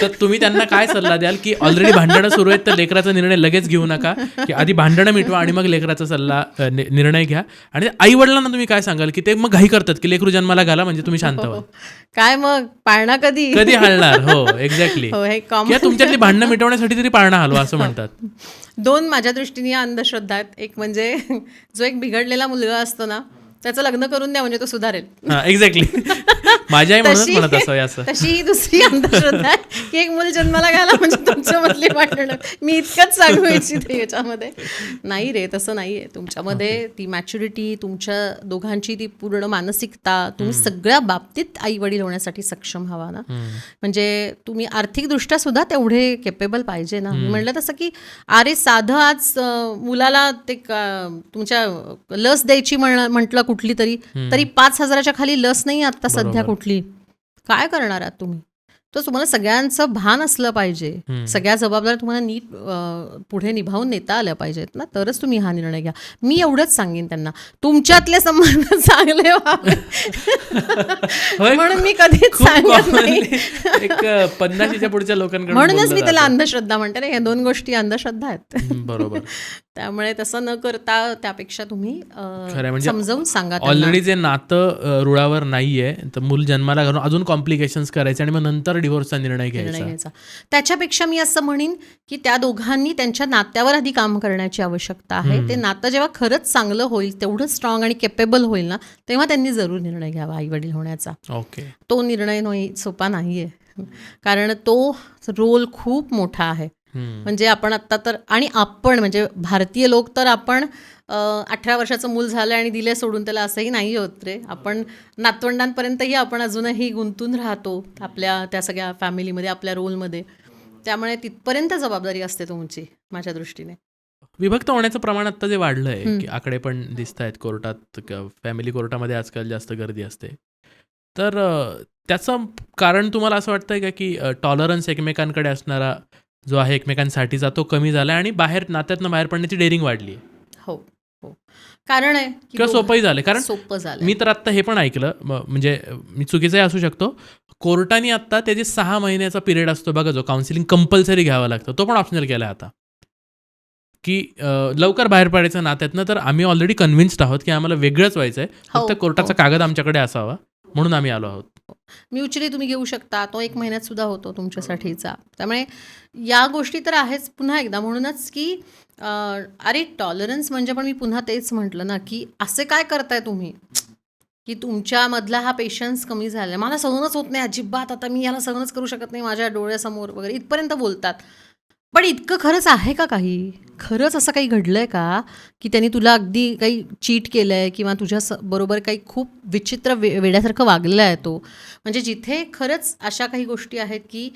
तर तुम्ही त्यांना काय सल्ला द्याल की ऑलरेडी भांडणं सुरू आहेत तर लेकराचा निर्णय लगेच घेऊ नका, की आधी भांडणं मिटवा आणि मग लेकराचा निर्णय घ्या. आणि आईवडिलांना तुम्ही काय सांगाल की ते मग घाई करतात की लेकरू जन्माला घाला म्हणजे तुम्ही शांत व्हाल, काय मग पाळणा कधी कधी हलणार? हो, एक्झॅक्टली. हो, हे किंवा कॉमन. तुमच्यातली भांडणं मिटवण्यासाठी तरी पाळणा हलवा असं म्हणतात. 2 माझ्या दृष्टीने या अंधश्रद्धा आहेत. एक म्हणजे जो एक बिघडलेला मुलगा असतो ना, त्याचं लग्न करून द्या म्हणजे तो सुधारेल. हां, एक्झॅक्टली. माझी आई म्हणूनच म्हणत असं. तशी ही दुसरी अंधश्रद्धा आहे की एक मूल जन्माला घाला म्हणजे तुमच्यामधली भांडणं. मी इतकंच सांगू इच्छिते याच्यामध्ये. नाही रे, तसं नाही आहे. तुमच्यामध्ये ती मॅच्युरिटी, तुमच्या दोघांची ती पूर्ण मानसिकता, तुम्ही सगळ्या बाबतीत आई वडील होण्यासाठी सक्षम हवा ना. म्हणजे तुम्ही आर्थिकदृष्ट्या सुद्धा तेवढे केपेबल पाहिजे ना. मी म्हणलं तसं की अरे साधं आज मुलाला ते तुमच्या लस द्यायची म्हटलं कुठली तरी 5,000च्या खाली लस नाही आता सध्या कुठली. काय करणार आहात तुम्ही? तर तुम्हाला सगळ्यांचं भान असलं पाहिजे, सगळ्या जबाबदाऱ्या तुम्हाला नीट पुढे निभावून नेता आल्या पाहिजेत ना, तरच तुम्ही हा निर्णय घ्या. मी एवढंच सांगेन त्यांना, तुमच्यातले संबंध चांगले व्हावे. म्हणून मी कधीच सांगत नाही. एक 50च्या पुढच्या लोकांकडून म्हणूनच मी त्याला अंधश्रद्धा म्हणते ना. या 2 गोष्टी अंधश्रद्धा आहेत. बरोबर. त्यामुळे तसं न करता त्यापेक्षा तुम्ही म्हणजे समजावून सांगा. ऑलरेडी जे नातं रुळावर नाहीये तर मूल जन्माला घालून अजून कॉम्प्लिकेशन्स करायचे आणि मग नंतर डिव्होर्सचा निर्णय घ्यायचा. त्याच्यापेक्षा मी असं म्हणेन की त्या दोघांनी त्यांच्या नात्यावर आधी काम करण्याची आवश्यकता आहे. ते नातं जेव्हा खरंच चांगलं होईल, तेवढं स्ट्रॉंग आणि केपेबल होईल ना, तेव्हा त्यांनी जरूर निर्णय घ्यावा आई वडील होण्याचा. ओके. तो निर्णय सोपा नाहीये, कारण तो रोल खूप मोठा आहे. म्हणजे आपण आत्ता तर, आणि आपण म्हणजे भारतीय लोक तर आपण 18 वर्षाचं मूल झालं आणि दिले सोडून त्याला, असंही नाही होत रे. आपण नातवंडांपर्यंतही आपण अजूनही गुंतून राहतो आपल्या त्या सगळ्या फॅमिलीमध्ये, आपल्या रोलमध्ये. त्यामुळे तिथपर्यंत जबाबदारी असते तुमची माझ्या दृष्टीने. विभक्त होण्याचं प्रमाण आता जे वाढलंय, की आकडे पण दिसत आहेत कोर्टात, फॅमिली कोर्टामध्ये आजकाल जास्त गर्दी असते, तर त्याचं कारण तुम्हाला असं वाटतंय का की टॉलरन्स एकमेकांकडे असणारा जो आहे एकमेकांसाठीचा तो कमी झाला आणि नात्यातनं बाहेर पडण्याची डेअरिंग वाढली? हो हो, कारण आहे किंवा सोपंही झालं. कारण सोपं झालं. मी तर आत्ता हे पण ऐकलं, म्हणजे मी चुकीचंही असू शकतो, कोर्टाने आत्ता त्याची 6 महिन्याचा पिरियड असतो बघा, जो काउन्सिलिंग कंपल्सरी घ्यावा लागतं, तो पण ऑप्शनल केला आता, की लवकर बाहेर पडायचं नात्यातनं. तर आम्ही ऑलरेडी कन्व्हिन्स्ड आहोत की आम्हाला वेगळंच व्हायचं आहे, फक्त कोर्टाचा कागद आमच्याकडे असावा, म्हणून आम्ही आलो आहोत. म्युच्युअली तुम्ही घेऊ शकता, तो 1 महिन्यात सुद्धा होतो तुमच्यासाठीचा. त्यामुळे या गोष्टी तर आहेच. पुन्हा एकदा म्हणूनच की अरे टॉलरन्स म्हणजे, पण मी पुन्हा तेच म्हटलं ना, की असे काय करताय तुम्ही की तुमच्यामधला हा पेशन्स कमी झाला, मला सहनच होत नाही अजिबात, आता मी याला सहनच करू शकत नाही माझ्या डोळ्यासमोर वगैरे, इथपर्यंत बोलतात. पण इतकं खरंच आहे का काही? खरंच असं काही घडलंय का, की त्यांनी तुला अगदी काही चीट केलंय किंवा तुझ्या बरोबर काही खूप विचित्र वेड्यासारखं वागलेला आहे तो? म्हणजे जिथे खरंच अशा काही गोष्टी आहेत, की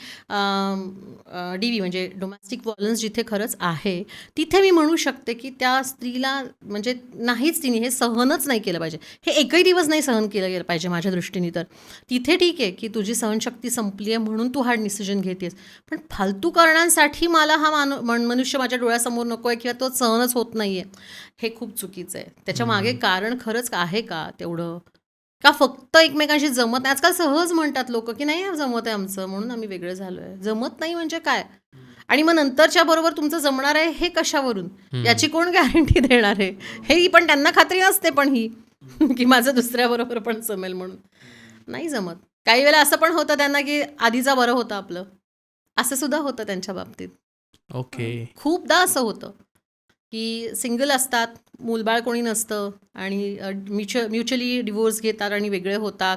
डी-व्ही म्हणजे डोमेस्टिक व्हायलन्स जिथे खरंच आहे, तिथे मी म्हणू शकते, की त्या स्त्रीला म्हणजे नाहीच तिने हे सहनच नाही केलं पाहिजे. हे एकही दिवस नाही सहन केलं गेलं पाहिजे माझ्या दृष्टीने तर. तिथे ठीक आहे, की तुझी सहनशक्ती संपली आहे म्हणून तू हा डिसिजन घेतेस. पण फालतू कारणांसाठी मला हा मनुष्य माझ्या डोळ्यासमोर नको आहे किंवा तो सहनच होत नाही आहे, हे खूप चुकीचं आहे. त्याच्या मागे कारण खरंच आहे का तेवढं? का फक्त एकमेकांशी जमत नाही? आजकाल सहज म्हणतात लोकं, की नाही जमत आहे आमचं म्हणून आम्ही वेगळे झालो आहे. जमत नाही म्हणजे काय? आणि मग नंतरच्या बरोबर तुमचं जमणार आहे हे कशावरून? याची कोण गॅरंटी देणार आहे? हे पण त्यांना खात्री नसते पण ही की माझं दुसऱ्याबरोबर पण जमेल म्हणून. नाही जमत. काही वेळेला असं पण होतं त्यांना, की आधीचा बरं होतं आपलं. असं सुद्धा होतं त्यांच्या बाबतीत. ओके. खूपदा असं होतं, की सिंगल असतात, मूलबाळ कोणी नसतं आणि म्युच्युअली डिवोर्स घेतात आणि वेगळे होतात.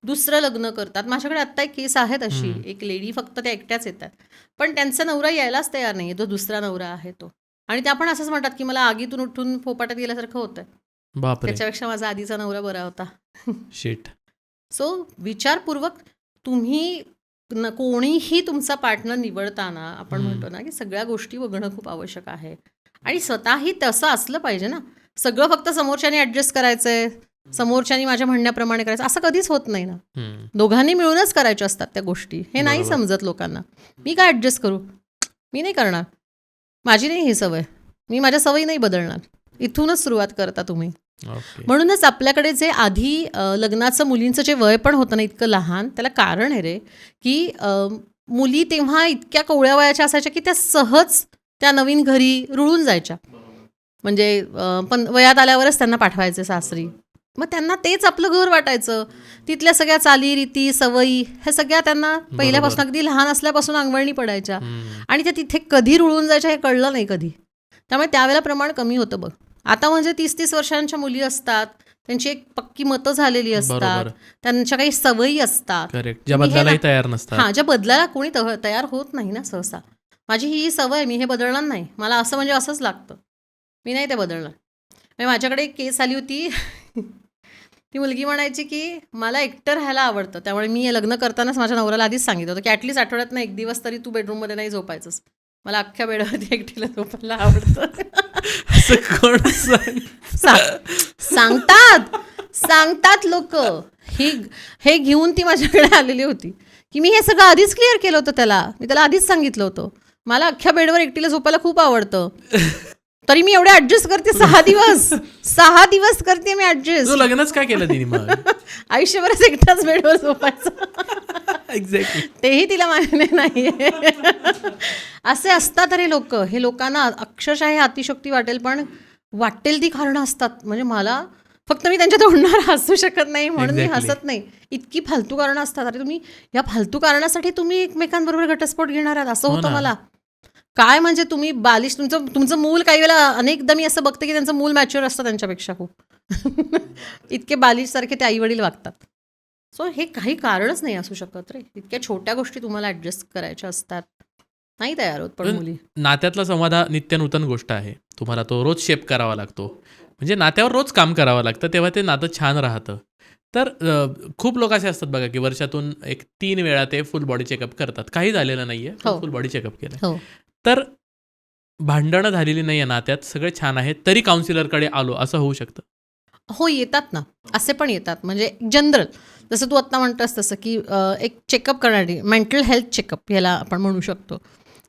दुसरं लग्न करतात. माझ्याकडे आत्ता एक केस आहे तशी. एक लेडी फक्त त्या एकट्याच येतात. पण त्यांचा नवरा यायलाच तयार नाही आहे. जो दुसरा नवरा आहे तो. आणि त्या पण असंच म्हणतात, की मला आगीतून उठून फोपाट्यात गेल्यासारखं होतंय. बापरे! त्याच्यापेक्षा माझा आधीचा नवरा बरा होता. शिट. सो विचारपूर्वक तुम्ही कोणीही तुमचा पार्टनर निवडताना आपण म्हणतो ना, की सगळ्या गोष्टी बघणं खूप आवश्यक आहे. आणि स्वतःही तसं असलं पाहिजे ना. सगळं फक्त समोरच्याने ॲडजस्ट करायचंय, समोरच्यानी माझ्या म्हणण्याप्रमाणे करायचं असं कधीच होत नाही ना. दोघांनी मिळूनच करायच्या असतात त्या गोष्टी. हे नाही बरोबर. समजत लोकांना. मी काय ॲडजस्ट करू? मी नाही करणार. माझी नाही ही सवय. मी माझ्या सवयी नाही बदलणार. इथूनच सुरुवात करता तुम्ही. ओके. म्हणूनच आपल्याकडे जे आधी लग्नाचं मुलींचं जे वय पण होतं ना इतकं लहान, त्याला कारण आहे रे, की मुली तेव्हा इतक्या कोवळ्या वयाच्या असायच्या, की त्या सहज त्या नवीन घरी रुळून जायच्या. म्हणजे पण वयात आल्यावरच त्यांना पाठवायचे सासरी. मग त्यांना तेच आपलं घर वाटायचं. तिथल्या सगळ्या चाली, रीती, सवयी ह्या सगळ्या त्यांना पहिल्यापासून अगदी लहान असल्यापासून अंगवळणी पडायच्या. आणि त्या तिथे कधी रुळून जायच्या हे कळलं नाही कधी. त्यामुळे त्यावेळेला प्रमाण कमी होतं बघ. आता म्हणजे 30-30 वर्षांच्या मुली असतात, त्यांची एक पक्की मतं झालेली असतात, बरोबर. त्यांच्या काही सवयी असतात. करेक्ट. ज्या बदलायलाही तयार नसतात. हां, ज्या बदलायला कोणी तयार होत नाही ना सहसा. माझी ही सवय आहे, मी हे बदलणार नाही. मला असं म्हणजे असंच लागतं. मी नाही ते बदलणार. म्हणजे माझ्याकडे एक केस आली होती. ती मुलगी म्हणायची, की मला एकटं राहायला आवडतं. त्यामुळे मी हे लग्न करतानाच माझ्या नवऱ्याला आधीच सांगितलं होतं, की ॲटलीस्ट आठवड्यातनं एक दिवस तरी तू बेडरूममध्ये नाही झोपायचंस. मला अख्ख्या बेडवरती एकटीला झोपायला आवडतं. असं कोण सांगतात लोक. हे घेऊन ती माझ्याकडे आलेली होती, की मी हे सगळं आधीच क्लिअर केलं होतं त्याला. मी त्याला आधीच सांगितलं होतं. मला अख्ख्या बेडवर एकटीला झोपायला खूप आवडतं. तरी मी एवढे ॲडजस्ट करते 6 दिवस. 6 दिवस करते मी ॲडजस्ट. तू लग्नच काय केलं तिने मग? आयुष्यभरच एकटाच बेडवर झोपायचं. एक्झॅक्टली. तेही तिला मान्य नाहीये. असे असतात अरे लोक. हे लोकांना अक्षरशः हे अतिशयोक्ती वाटेल, पण वाटेल ती कारणं असतात. म्हणजे मला फक्त मी त्यांच्या तोंडावर हसू शकत नाही म्हणून मी Exactly. हसत नाही. इतकी फालतू कारणं असतात. अरे तुम्ही या फालतू कारणासाठी तुम्ही एकमेकांबरोबर घटस्फोट घेणार आहात असं हो होतं ना. मला. काय म्हणजे तुम्ही बालिश तुमचं मूल काही वेळेला अनेकदा मी असं बघते, की त्यांचं मूल मॅच्युअर असतं त्यांच्यापेक्षा खूप. इतके बालिशसारखे ते आईवडील वागतात. सो हे काही कारणच नाही असू शकत रे. इतक्या छोट्या गोष्टी तुम्हाला ॲडजस्ट करायच्या असतात. नाही तयार होत पण मुली. नात्यातला संवाद हा नित्यनूतन गोष्ट आहे. तुम्हाला तो रोज शेप करावा लागतो. म्हणजे नात्यावर रोज काम करावं लागतं, तेव्हा ते नातं छान राहतं. तर खूप लोक असे असतात बघा, की वर्षातून एक 3 वेळा ते फुल बॉडी चेकअप करतात. काही झालेलं नाहीये, हो. फुल बॉडी चेकअप केलं. हो. तर भांडणं झालेली नाही आहे नात्यात, सगळे छान आहेत, तरी काउन्सिलरकडे आलो असं होऊ शकतं. हो, येतात ना. असे पण येतात. म्हणजे जनरल जसं तू आत्ता म्हणतोस तसं, की एक चेकअप करणारी मेंटल हेल्थ चेकअप याला आपण म्हणू शकतो.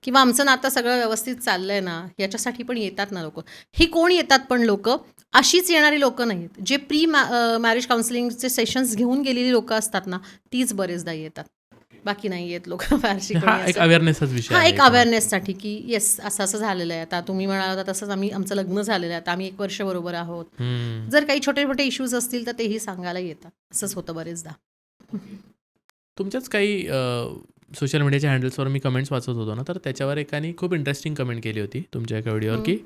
किंवा आमचं नातं सगळं व्यवस्थित चाललंय ना, याच्यासाठी पण येतात ना लोकं. ही कोण येतात पण लोकं? अशीच येणारी लोकं नाहीत. जे मॅरेज काउन्सिलिंगचे सेशन्स घेऊन गेलेली लोकं असतात ना, तीच बरेचदा येतात. बाकी नाही येत लोकं फारशी कोणी हा एक असं. अवेअरनेसच विषय हा आहे. एक अवेअरनेससाठी, की येस असं असं झालेलं आहे. आता तुम्ही म्हणाला होता तसंच आमचं लग्न झालेलं आहे. आता आम्ही 1 वर्ष बरोबर आहोत. जर काही छोटे छोटे इश्यूज असतील तर तेही सांगायला येतात. असंच होतं बरेचदा. तुमच्याच काही सोशल मीडियाच्या हँडल्सवर मी कमेंट्स वाचत होतो ना, तर त्याच्यावर एकाने खूप इंटरेस्टिंग कमेंट केली होती तुमच्या एका व्हिडिओवर, की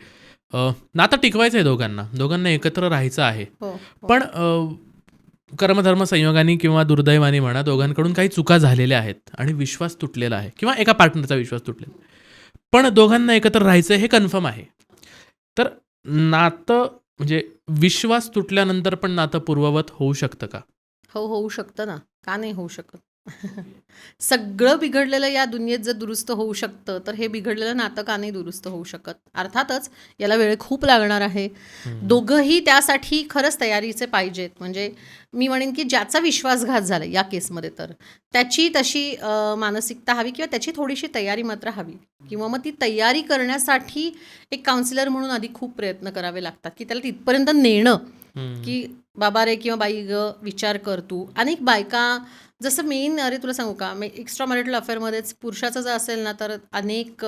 नातं टिकवायचं आहे दोघांना एकत्र राहायचं आहे. हो. पण कर्मधर्म संयोगाने किंवा दुर्दैवाने म्हणा, दोघांकडून काही चुका झालेल्या आहेत आणि विश्वास तुटलेला आहे किंवा एका पार्टनरचा विश्वास तुटलेला. पण दोघांना एकत्र राहायचं हे कन्फर्म आहे. तर नातं म्हणजे विश्वास तुटल्यानंतर पण नातं पूर्ववत होऊ शकतं का? हो, होऊ शकतं ना. का नाही होऊ शकत? सगळं बिघडलेलं या दुनियेत जर दुरुस्त होऊ शकतं, तर हे बिघडलेलं नातं का नाही दुरुस्त होऊ शकत? अर्थातच याला वेळ खूप लागणार आहे. दोघंही त्यासाठी खरंच तयारीचे पाहिजेत. म्हणजे मी म्हणेन की ज्याचा विश्वासघात झाला या केसमध्ये तर त्याची तशी मानसिकता हवी किंवा त्याची थोडीशी तयारी मात्र हवी किंवा मग ती तयारी करण्यासाठी एक काउन्सिलर म्हणून आधी खूप प्रयत्न करावे लागतात की त्याला तिथपर्यंत नेणं की बाबा रे किंवा बाई ग विचार कर तू. अनेक बायका जसं मेन अरे तुला सांगू का एक्स्ट्रा मॅरिटल अफेअरमध्येच पुरुषाचं जर असेल ना तर अनेक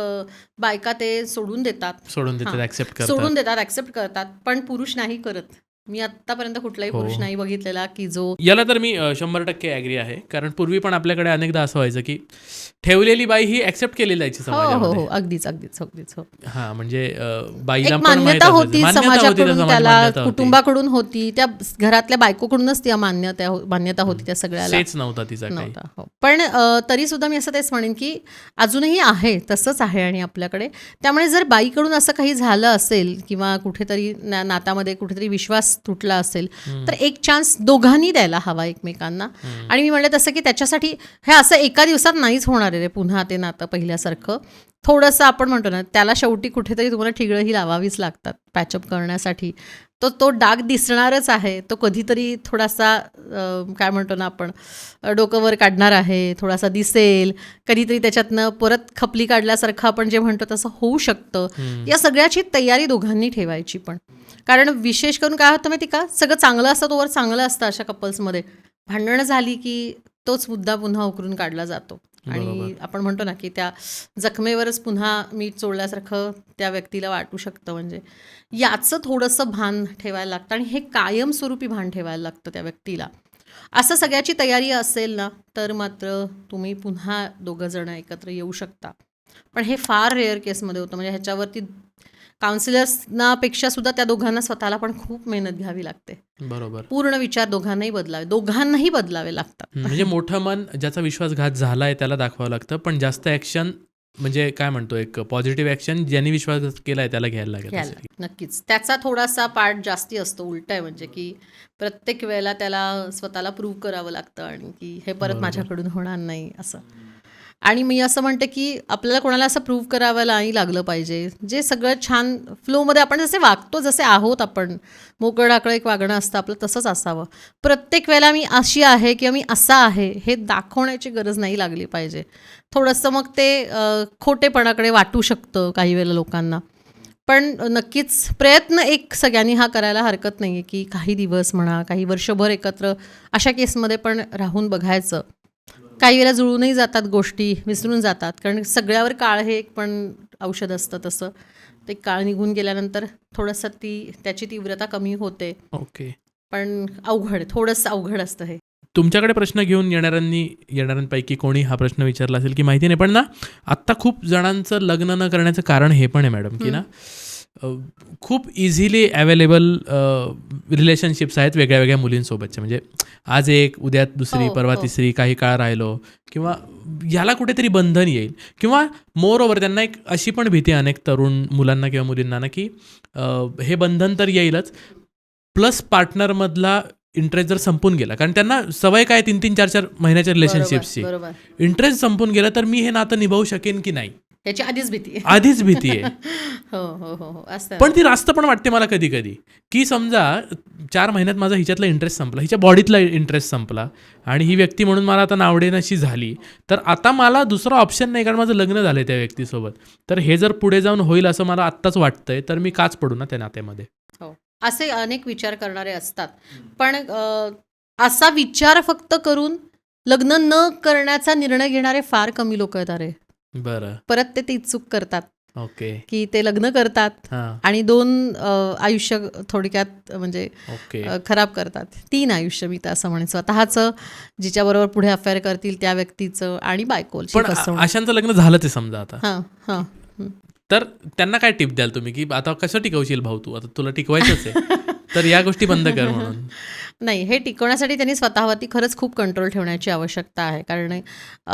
बायका ते सोडून देतात सोडून देतात, हां. ऍक्सेप्ट करतात. सोडून देतात ऍक्सेप्ट करतात पण पुरुष नाही करत. मी आत्तापर्यंत कुठलाही हो. पुरुष नाही बघितलेला की जो याला तर मी 100% ॲग्री आहे. कारण पूर्वी पण आपल्याकडे अनेकदा असं व्हायचं की ठेवलेली बाई ही ॲक्सेप्ट केली जायची हो हो समाजामध्ये. हो अगदीच अगदीच अगदीच हो हां, म्हणजे बाईला एक पण माहीत मान्यता असायचं. होती मान्यता होती, समाजाकडून समाज त्याला मान्यता होती. कुटुंबाकडून होती त्या घरातल्या बायकोकडूनच ती मान्यता होती त्या सगळ्याला सेच नव्हता तिचा काही. नव्हता हो पण तरी सुद्धा मी असं तेच म्हणेन की अजूनही आहे तसंच आहे आणि आपल्याकडे त्यामुळे जर बाईकडून असं काही झालं असेल किंवा कुठेतरी नातामध्ये कुठेतरी विश्वास तुटला असेल तर एक चान्स दोघांनी द्यायला हवा एकमेकांना. आणि मी म्हणलं तसं की त्याच्यासाठी हे असं एका दिवसात नाहीच होणार आहे रे पुन्हा ते नातं पहिल्यासारखं. थोडंसं आपण म्हणतो ना त्याला शेवटी कुठेतरी तुम्हाला ठिगळं ही लावावीच लागतात पॅचअप करण्यासाठी. तो डाग दिसणारच आहे. तो कधीतरी थोडासा काय म्हणतो ना आपण डोकं वर काढणार आहे, थोडासा दिसेल, कधीतरी त्याच्यातनं परत खपली काढल्यासारखं आपण जे म्हणतो तसं होऊ शकतं. या सगळ्याची तयारी दोघांनी ठेवायची पण. कारण विशेष करून काय होतं माहिती का सगळं चांगलं असतं तोवर चांगलं असतं अशा कपल्समध्ये. भांडणं झाली की तोच मुद्दा पुन्हा उकरून काढला जातो आणि आपण म्हणतो ना की त्या जखमेवरच पुन्हा मीठ चोळल्यासारखं त्या व्यक्तीला वाटू शकतं. म्हणजे याचं थोडंसं भान ठेवायला लागतं आणि हे कायमस्वरूपी भान ठेवायला लागतं त्या व्यक्तीला. असं सगळ्याची तयारी असेल ना तर मात्र तुम्ही पुन्हा दोघं जण एकत्र येऊ शकता. पण हे फार रेअर केसमध्ये होतं. म्हणजे ह्याच्यावरती काउन्सिलर्सनापेक्षा सुद्धा त्या दोघांना स्वतःला पण खूप मेहनत घ्यावी लागते. बरोबर. पूर्ण विचार दोघांनाही बदलावे लागतात. म्हणजे मोठं मन ज्याचा विश्वासघात झालाय त्याला दाखवावं लागतं, पण जास्त ॲक्शन म्हणजे काय म्हणतो एक पॉझिटिव्ह ॲक्शन ज्यांनी विश्वासघात केलाय त्याला घ्यायला लागेल असेल. नक्कीच त्याचा थोडासा पार्ट जास्ती असतो. उलट आहे म्हणजे की प्रत्येक वेळेला त्याला स्वतःला प्रूव्ह करावं लागतं आणि की हे परत माझ्याकडून होणार नाही असं. आणि मी असं म्हणते की आपल्याला कोणाला असं प्रूव्ह करावं नाही लागलं पाहिजे. जे सगळं छान फ्लोमध्ये आपण जसे वागतो जसे आहोत आपण मोकळं एक वागणं असतं आपलं तसंच असावं. प्रत्येक वेळेला मी अशी आहे किंवा मी असा आहे हे दाखवण्याची गरज नाही लागली पाहिजे. थोडंसं मग ते खोटेपणाकडे वाटू शकतं काही वेळेला लोकांना. पण नक्कीच प्रयत्न एक सगळ्यांनी हा करायला हरकत नाही आहे की काही दिवस म्हणा काही वर्षभर एकत्र अशा केसमध्ये पण राहून बघायचं. काही वेळेला जुळूनही जातात गोष्टी विसरून जातात कारण सगळ्यावर काळ हे एक पण औषध असतं तसं. ते काळ निघून गेल्यानंतर थोडंसं त्याची तीव्रता कमी होते. ओके. पण थोडंसं अवघड असतं हे. तुमच्याकडे प्रश्न घेऊन येणाऱ्यांपैकी कोणी हा प्रश्न विचारला असेल की माहिती नाही, पण ना आत्ता खूप जणांचं लग्न न करण्याचं कारण हे पण आहे मॅडम की ना खूप इझिली अवेलेबल रिलेशनशिप्स आहेत वेगळ्या वेगळ्या मुलींसोबतच्या. म्हणजे आज एक उद्या दुसरी परवा तिसरी काही काळ राहिलो किंवा याला कुठेतरी बंधन येईल किंवा मोर ओव्हर त्यांना एक अशी पण भीती अनेक तरुण मुलांना किंवा मुलींना ना की हे बंधन तर येईलच प्लस पार्टनरमधला इंटरेस्ट जर संपून गेला कारण त्यांना सवय काय 3-3, 4-4 महिन्याच्या रिलेशनशिपची इंटरेस्ट संपून गेला तर मी हे नातं निभावू शकेन की नाही त्याची आधीच भीती आहे. हो असतं. पण ती रास्त पण वाटते मला कधी कधी की समजा 4 महिन्यात माझा हिच्यातला इंटरेस्ट संपला हिच्या बॉडीतला इंटरेस्ट संपला आणि ही व्यक्ती म्हणून मला आता नावडेनाशी झाली तर आता मला दुसरा ऑप्शन नाही कारण माझं लग्न झालंय त्या व्यक्तीसोबत. तर हे जर पुढे जाऊन होईल असं मला आत्ताच वाटतंय तर मी काच पडू ना त्या नात्यामध्ये. हो असे अनेक विचार करणारे असतात पण असा विचार फक्त करून लग्न न करण्याचा निर्णय घेणारे फार कमी लोक आहेत. अरे बरं परत ते चूक करतात. ओके. की ते लग्न करतात आणि 2 आयुष्य थोडक्यात म्हणजे खराब करतात. 3 आयुष्य मी तर असं म्हणेन स्वतःचं जिच्याबरोबर पुढे अफेअर करतील त्या व्यक्तीचं आणि बायकोची. पण अशांचं लग्न झालं ते समजा आता तर त्यांना काय टिप द्याल तुम्ही की आता कसं टिकवशील भाऊ तू आता तुला टिकवायचंच आहे तर या गोष्टी बंद कर म्हणून. नाही, हे टिकवण्यासाठी त्यांनी स्वतःवरती खरंच खूप कंट्रोल ठेवण्याची आवश्यकता आहे. कारण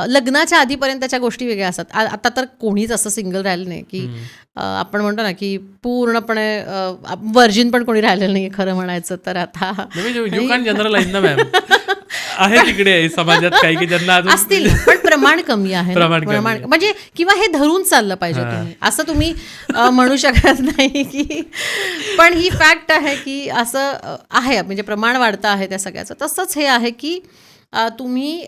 लग्नाच्या आधीपर्यंतच्या गोष्टी वेगळ्या असतात. आता तर कोणीच असं सिंगल राहिलं नाही, की आपण म्हणतो ना, की पूर्णपणे व्हर्जिन पण कोणी राहिलेलं नाही खरं म्हणायचं तर आता. यू कॅन जनरलाइज ना मॅम. आहे तिकडे समाजात काही की ज्यांना अजून असतील पण प्रमाण कमी आहे ना. प्रमाण कमी प्रमाण आहे. म्हणजे किंवा हे धरून चाललं पाहिजे हां. तुम्ही असं तुम्ही म्हणू शकत नाही की, पण ही फॅक्ट आहे की असं आहे म्हणजे प्रमाण वाढतं आहे त्या सगळ्याचं. तसंच हे आहे की तुम्ही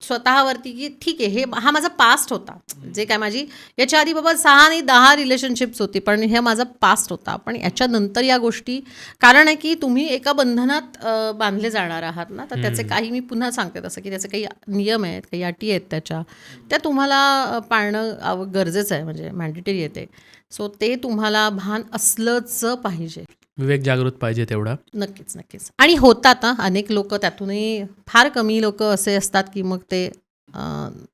स्वतःवरती की ठीक आहे हा माझा पास्ट होता, जे काय माझी याच्या आधी बाबा 6 आणि 10 रिलेशनशिप्स होती, पण हे माझा पास्ट होता. पण याच्यानंतर या गोष्टी कारण आहे की तुम्ही एका बंधनात बांधले जाणार आहात ना, तर त्याचे काही मी पुन्हा सांगते तसं की त्याचे काही नियम आहेत, काही अटी आहेत त्या तुम्हाला पाळणं गरजेचं आहे, म्हणजे मॅन्डेटरी आहे ते. सो ते तुम्हाला भान असलंच पाहिजे. विवेक जागृत पाहिजे तेवढा. नक्कीच, नक्कीच. आणि होतात अनेक लोक त्यातूनही फार कमी लोक असे असतात की मग ते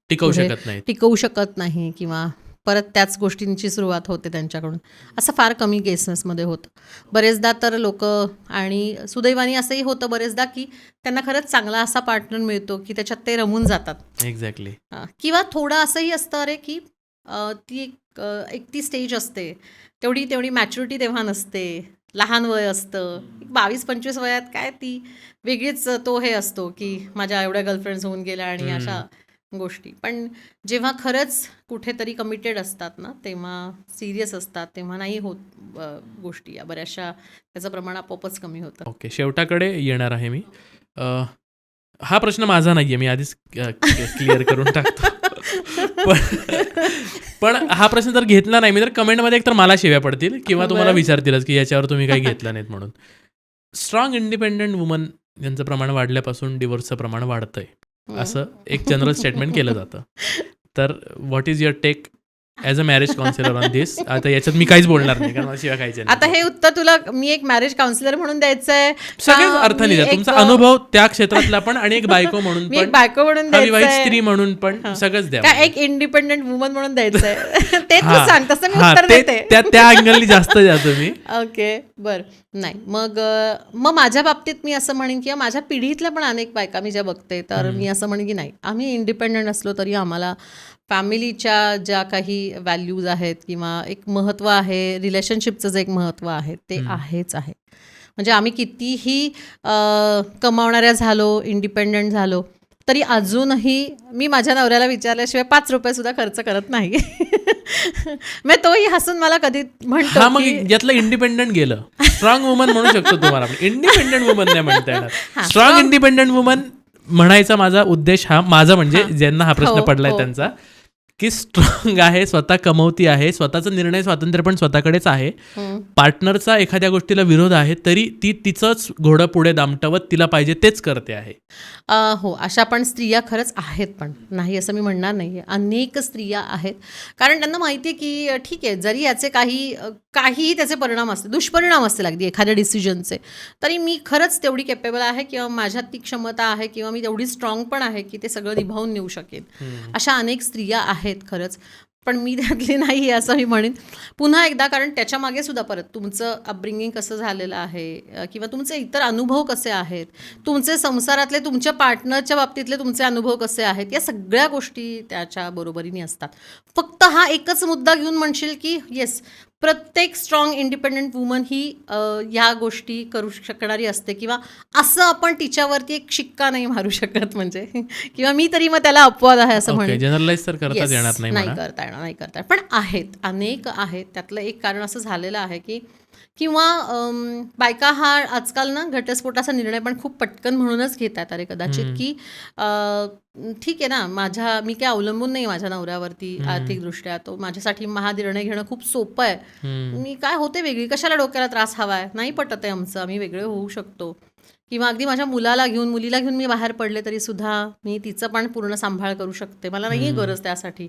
टिकवू पुढे शकत नाही. टिकवू शकत नाही किंवा परत त्याच गोष्टींची सुरुवात होते त्यांच्याकडून. असं फार कमी केसेसमध्ये होतं. बरेचदा तर लोक आणि सुदैवाने असंही होतं बरेचदा की त्यांना खरंच चांगला असा पार्टनर मिळतो की त्याच्यात ते रमून जातात. एक्झॅक्टली. किंवा थोडं असंही असतं अरे की ती एक ती स्टेज असते, तेवढी मॅच्युरिटी तेव्हा नसते, लहान वय असतं. 22-25 वयात काय ती वेगळीच तो हे असतो की माझ्या एवढ्या गर्लफ्रेंड्स होऊन गेल्या आणि अशा गोष्टी. पण जेव्हा खरंच कुठेतरी कमिटेड असतात ना, तेव्हा सिरियस असतात, तेव्हा नाही होत गोष्टी या बऱ्याचशा, त्याचं प्रमाण आपोआपच कमी होतं. ओके, शेवटाकडे येणार आहे मी. हा प्रश्न माझा नाही आहे, मी आधीच क्लिअर करून टाकतो. पण हा प्रश्न जर घेतला नाही मी तर कमेंटमध्ये एकतर मला शिव्या पडतील किंवा तुम्हाला विचारतीलच की याच्यावर तुम्ही काही घेतलं नाहीत म्हणून. स्ट्रॉंग इंडिपेंडंट वुमन यांचं प्रमाण वाढल्यापासून डिवोर्सचं प्रमाण वाढतंय असं एक जनरल स्टेटमेंट केलं जातं. तर what is your take as a marriage counsellor on this? आता याच्यात मी काहीच बोलणार नाही कारण मला शिव्या खायच्या नाही. आता हे उत्तर तुला मी एक मॅरेज काउन्सिलर म्हणून द्यायचं आहे, सगळ्याच अर्थाने द्या. तुमचा अनुभव त्या क्षेत्रातला पण आणि एक बायको म्हणून मी एक पण, बायको म्हणून अविवाहित द्यायचं स्त्री म्हणून पण सगळंच द्या. काय एक इंडिपेंडंट वुमन म्हणून द्यायचं आहे ते तू हां, सांग, तसं मी हां, उत्तर ते देते. त्या अँगलनी जास्त द्या तुम्ही. ओके, बरं. नाही मग माझ्या बाबतीत मी असं म्हणेन किंवा माझ्या पिढीतल्या पण अनेक बायका मी ज्या बघते, तर मी असं म्हणेन की नाही, आम्ही इंडिपेंडंट असलो तरी आम्हाला फॅमिलीच्या ज्या काही व्हॅल्यूज आहेत किंवा एक महत्त्व आहे, रिलेशनशिपचं जे एक महत्त्व आहे ते आहेच आहे. म्हणजे आम्ही कितीही कमावणाऱ्या झालो, इंडिपेंडंट झालो, तरी अजूनही मी माझ्या नवऱ्याला विचारल्याशिवाय 5 रुपये सुद्धा खर्च करत नाही. मग तोही हसून मला कधी म्हणतो हा, मग की यातलं इंडिपेंडंट गेलं. स्ट्रॉंग वुमन म्हणू शकतो तुम्हाला, पण इंडिपेंडंट वुमन नाही म्हणता येणार. स्ट्रॉंग इंडिपेंडंट वुमन म्हणायचा माझा उद्देश माझा म्हणजे ज्यांना हा प्रश्न पडलाय त्यांचा, की स्ट्रॉंग आहे, स्वतः कमवती आहे, स्वतःचा निर्णय स्वातंत्र्य पण स्वतःकडेच आहे, पार्टनरचा एखाद्या गोष्टीला विरोध आहे तरी ती तिचंच घोडं पुढे दामटवत तिला पाहिजे तेच करते आहे. हो, अशा पण स्त्रिया खरंच आहेत, पण नाही असं मी म्हणणार नाही. अनेक स्त्रिया आहेत, कारण त्यांना माहिती आहे की ठीक आहे, जरी याचे काहीही त्याचे परिणाम असतील, दुष्परिणाम असतील अगदी एखाद्या डिसिजनचे, तरी मी खरंच तेवढी केपेबल आहे किंवा माझ्यात ती क्षमता आहे किंवा मी तेवढी स्ट्रॉंग पण आहे की ते सगळं निभावून नेऊ शकेन. अशा अनेक स्त्रिया आहेत खरंच, पण मी त्यातली नाही आहे असं मी म्हणेन. पुन्हा एकदा, कारण त्याच्या मागे सुद्धा परत तुमचं अपब्रिंगिंग कसं झालेलं आहे किंवा तुमचे इतर अनुभव कसे आहेत, तुमचे संसारातले तुमच्या पार्टनरच्या बाबतीतले तुमचे अनुभव कसे आहेत, या सगळ्या गोष्टी त्याच्या बरोबरीने असतात. फक्त हा एकच मुद्दा घेऊन म्हणशील की येस, प्रत्येक स्ट्रॉंग इंडिपेंडंट वुमन ही ह्या गोष्टी करू शकणारी असते किंवा असं आपण तिच्यावरती एक शिक्का नाही मारू शकत, म्हणजे किंवा मी तरी मग त्याला अपवाद आहे असं म्हणेन. जनरलाइज तर करताच येणार नाही. नाही करता येणार, पण आहेत, अनेक आहेत. त्यातलं एक कारण असं झालेलं आहे की किंवा बायका हा आजकाल ना घटस्फोटाचा निर्णय पण खूप पटकन म्हणूनच घेत आहेत. अरे कदाचित की ठीक आहे ना, मी काय अवलंबून नाही माझ्या नवऱ्यावरती आर्थिकदृष्ट्या, तो माझ्यासाठी हा निर्णय घेणं खूप सोपं आहे, मी काय होते वेगळी, कशाला डोक्याला त्रास हवाय, नाही पटत आहे आमचं, आम्ही वेगळे होऊ शकतो. किंवा अगदी माझ्या मुलीला घेऊन मी बाहेर पडले तरी सुद्धा मी तिचं पण पूर्ण सांभाळ करू शकते, मला नाही गरज त्यासाठी.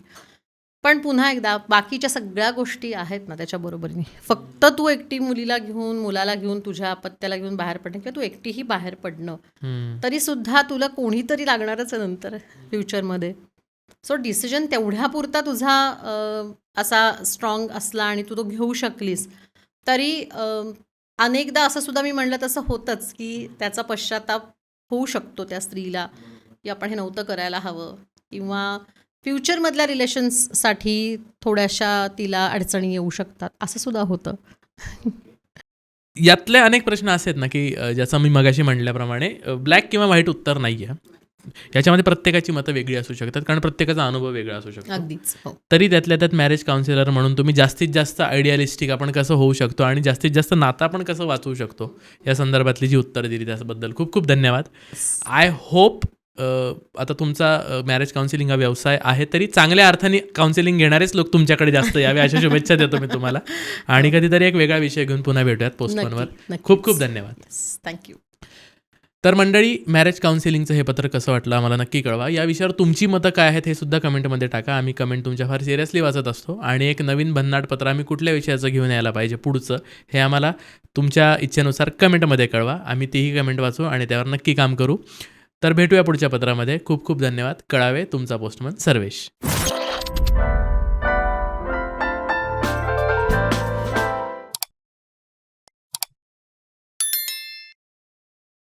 पण पुन्हा एकदा बाकीच्या सगळ्या गोष्टी आहेत ना त्याच्या बरोबरीने. फक्त तू एकटी मुलाला घेऊन तुझ्या अपत्याला घेऊन बाहेर पडणं किंवा तू एकटीही बाहेर पडणं, तरी सुद्धा तुला कोणीतरी लागणारच आहे नंतर फ्युचरमध्ये. सो डिसिजन तेवढ्यापुरता तुझा असा स्ट्रॉंग असला आणि तू तो घेऊ शकलीस तरी अनेकदा असं सुद्धा मी म्हणलं तसं होतंच, की त्याचा पश्चाताप होऊ शकतो त्या स्त्रीला, की आपण हे नव्हतं करायला हवं किंवा फ्युचरमधल्या रिलेशन्ससाठी थोड्याशा तिला अडचणी येऊ शकतात, असं सुद्धा होतं. यातले अनेक प्रश्न असे आहेत ना, की ज्याचं मी मगाशी म्हटल्याप्रमाणे ब्लॅक किंवा व्हाईट उत्तर नाही आहे. याच्यामध्ये प्रत्येकाची मतं वेगळी असू शकतात, कारण प्रत्येकाचा अनुभव वेगळा असू शकतो. अगदीच. हो. तरी त्यातल्या त्यात मॅरेज काउन्सिलर म्हणून तुम्ही जास्तीत जास्त आयडियालिस्टिक आपण कसं होऊ शकतो आणि जास्तीत जास्त नातं आपण कसं वाचवू शकतो, या संदर्भातली जी उत्तरं दिली त्याबद्दल खूप खूप धन्यवाद. आय होप आता तुमचा मॅरेज काउन्सिलिंग हा व्यवसाय आहे, तरी चांगल्या अर्थाने काउन्सिलिंग घेणारेच लोक तुमच्याकडे जास्त यावे अशा शुभेच्छा देतो मी तुम्हाला. आणि कधीतरी एक वेगळा विषय घेऊन पुन्हा भेटूयात पोस्टमनवर. नक्की. खूप खूप धन्यवाद. थँक्यू. तर मंडळी, मॅरेज काउन्सिलिंगचं हे पत्र कसं वाटलं आम्हाला नक्की कळवा. या विषयावर तुमची मतं काय आहेत हे सुद्धा कमेंटमध्ये टाका. आम्ही कमेंट तुमच्या फार सिरियसली वाचत असतो. आणि एक नवीन भन्नाट पत्र आम्ही कुठल्या विषयाचं घेऊन यायला पाहिजे पुढचं, हे आम्हाला तुमच्या इच्छेनुसार कमेंटमध्ये कळवा. आम्ही तीही कमेंट वाचू आणि त्यावर नक्की काम करू. तर भेटूया पुढच्या पत्रामध्ये. खूप खूप धन्यवाद. कळावे तुमचा पोस्टमन सर्वेश.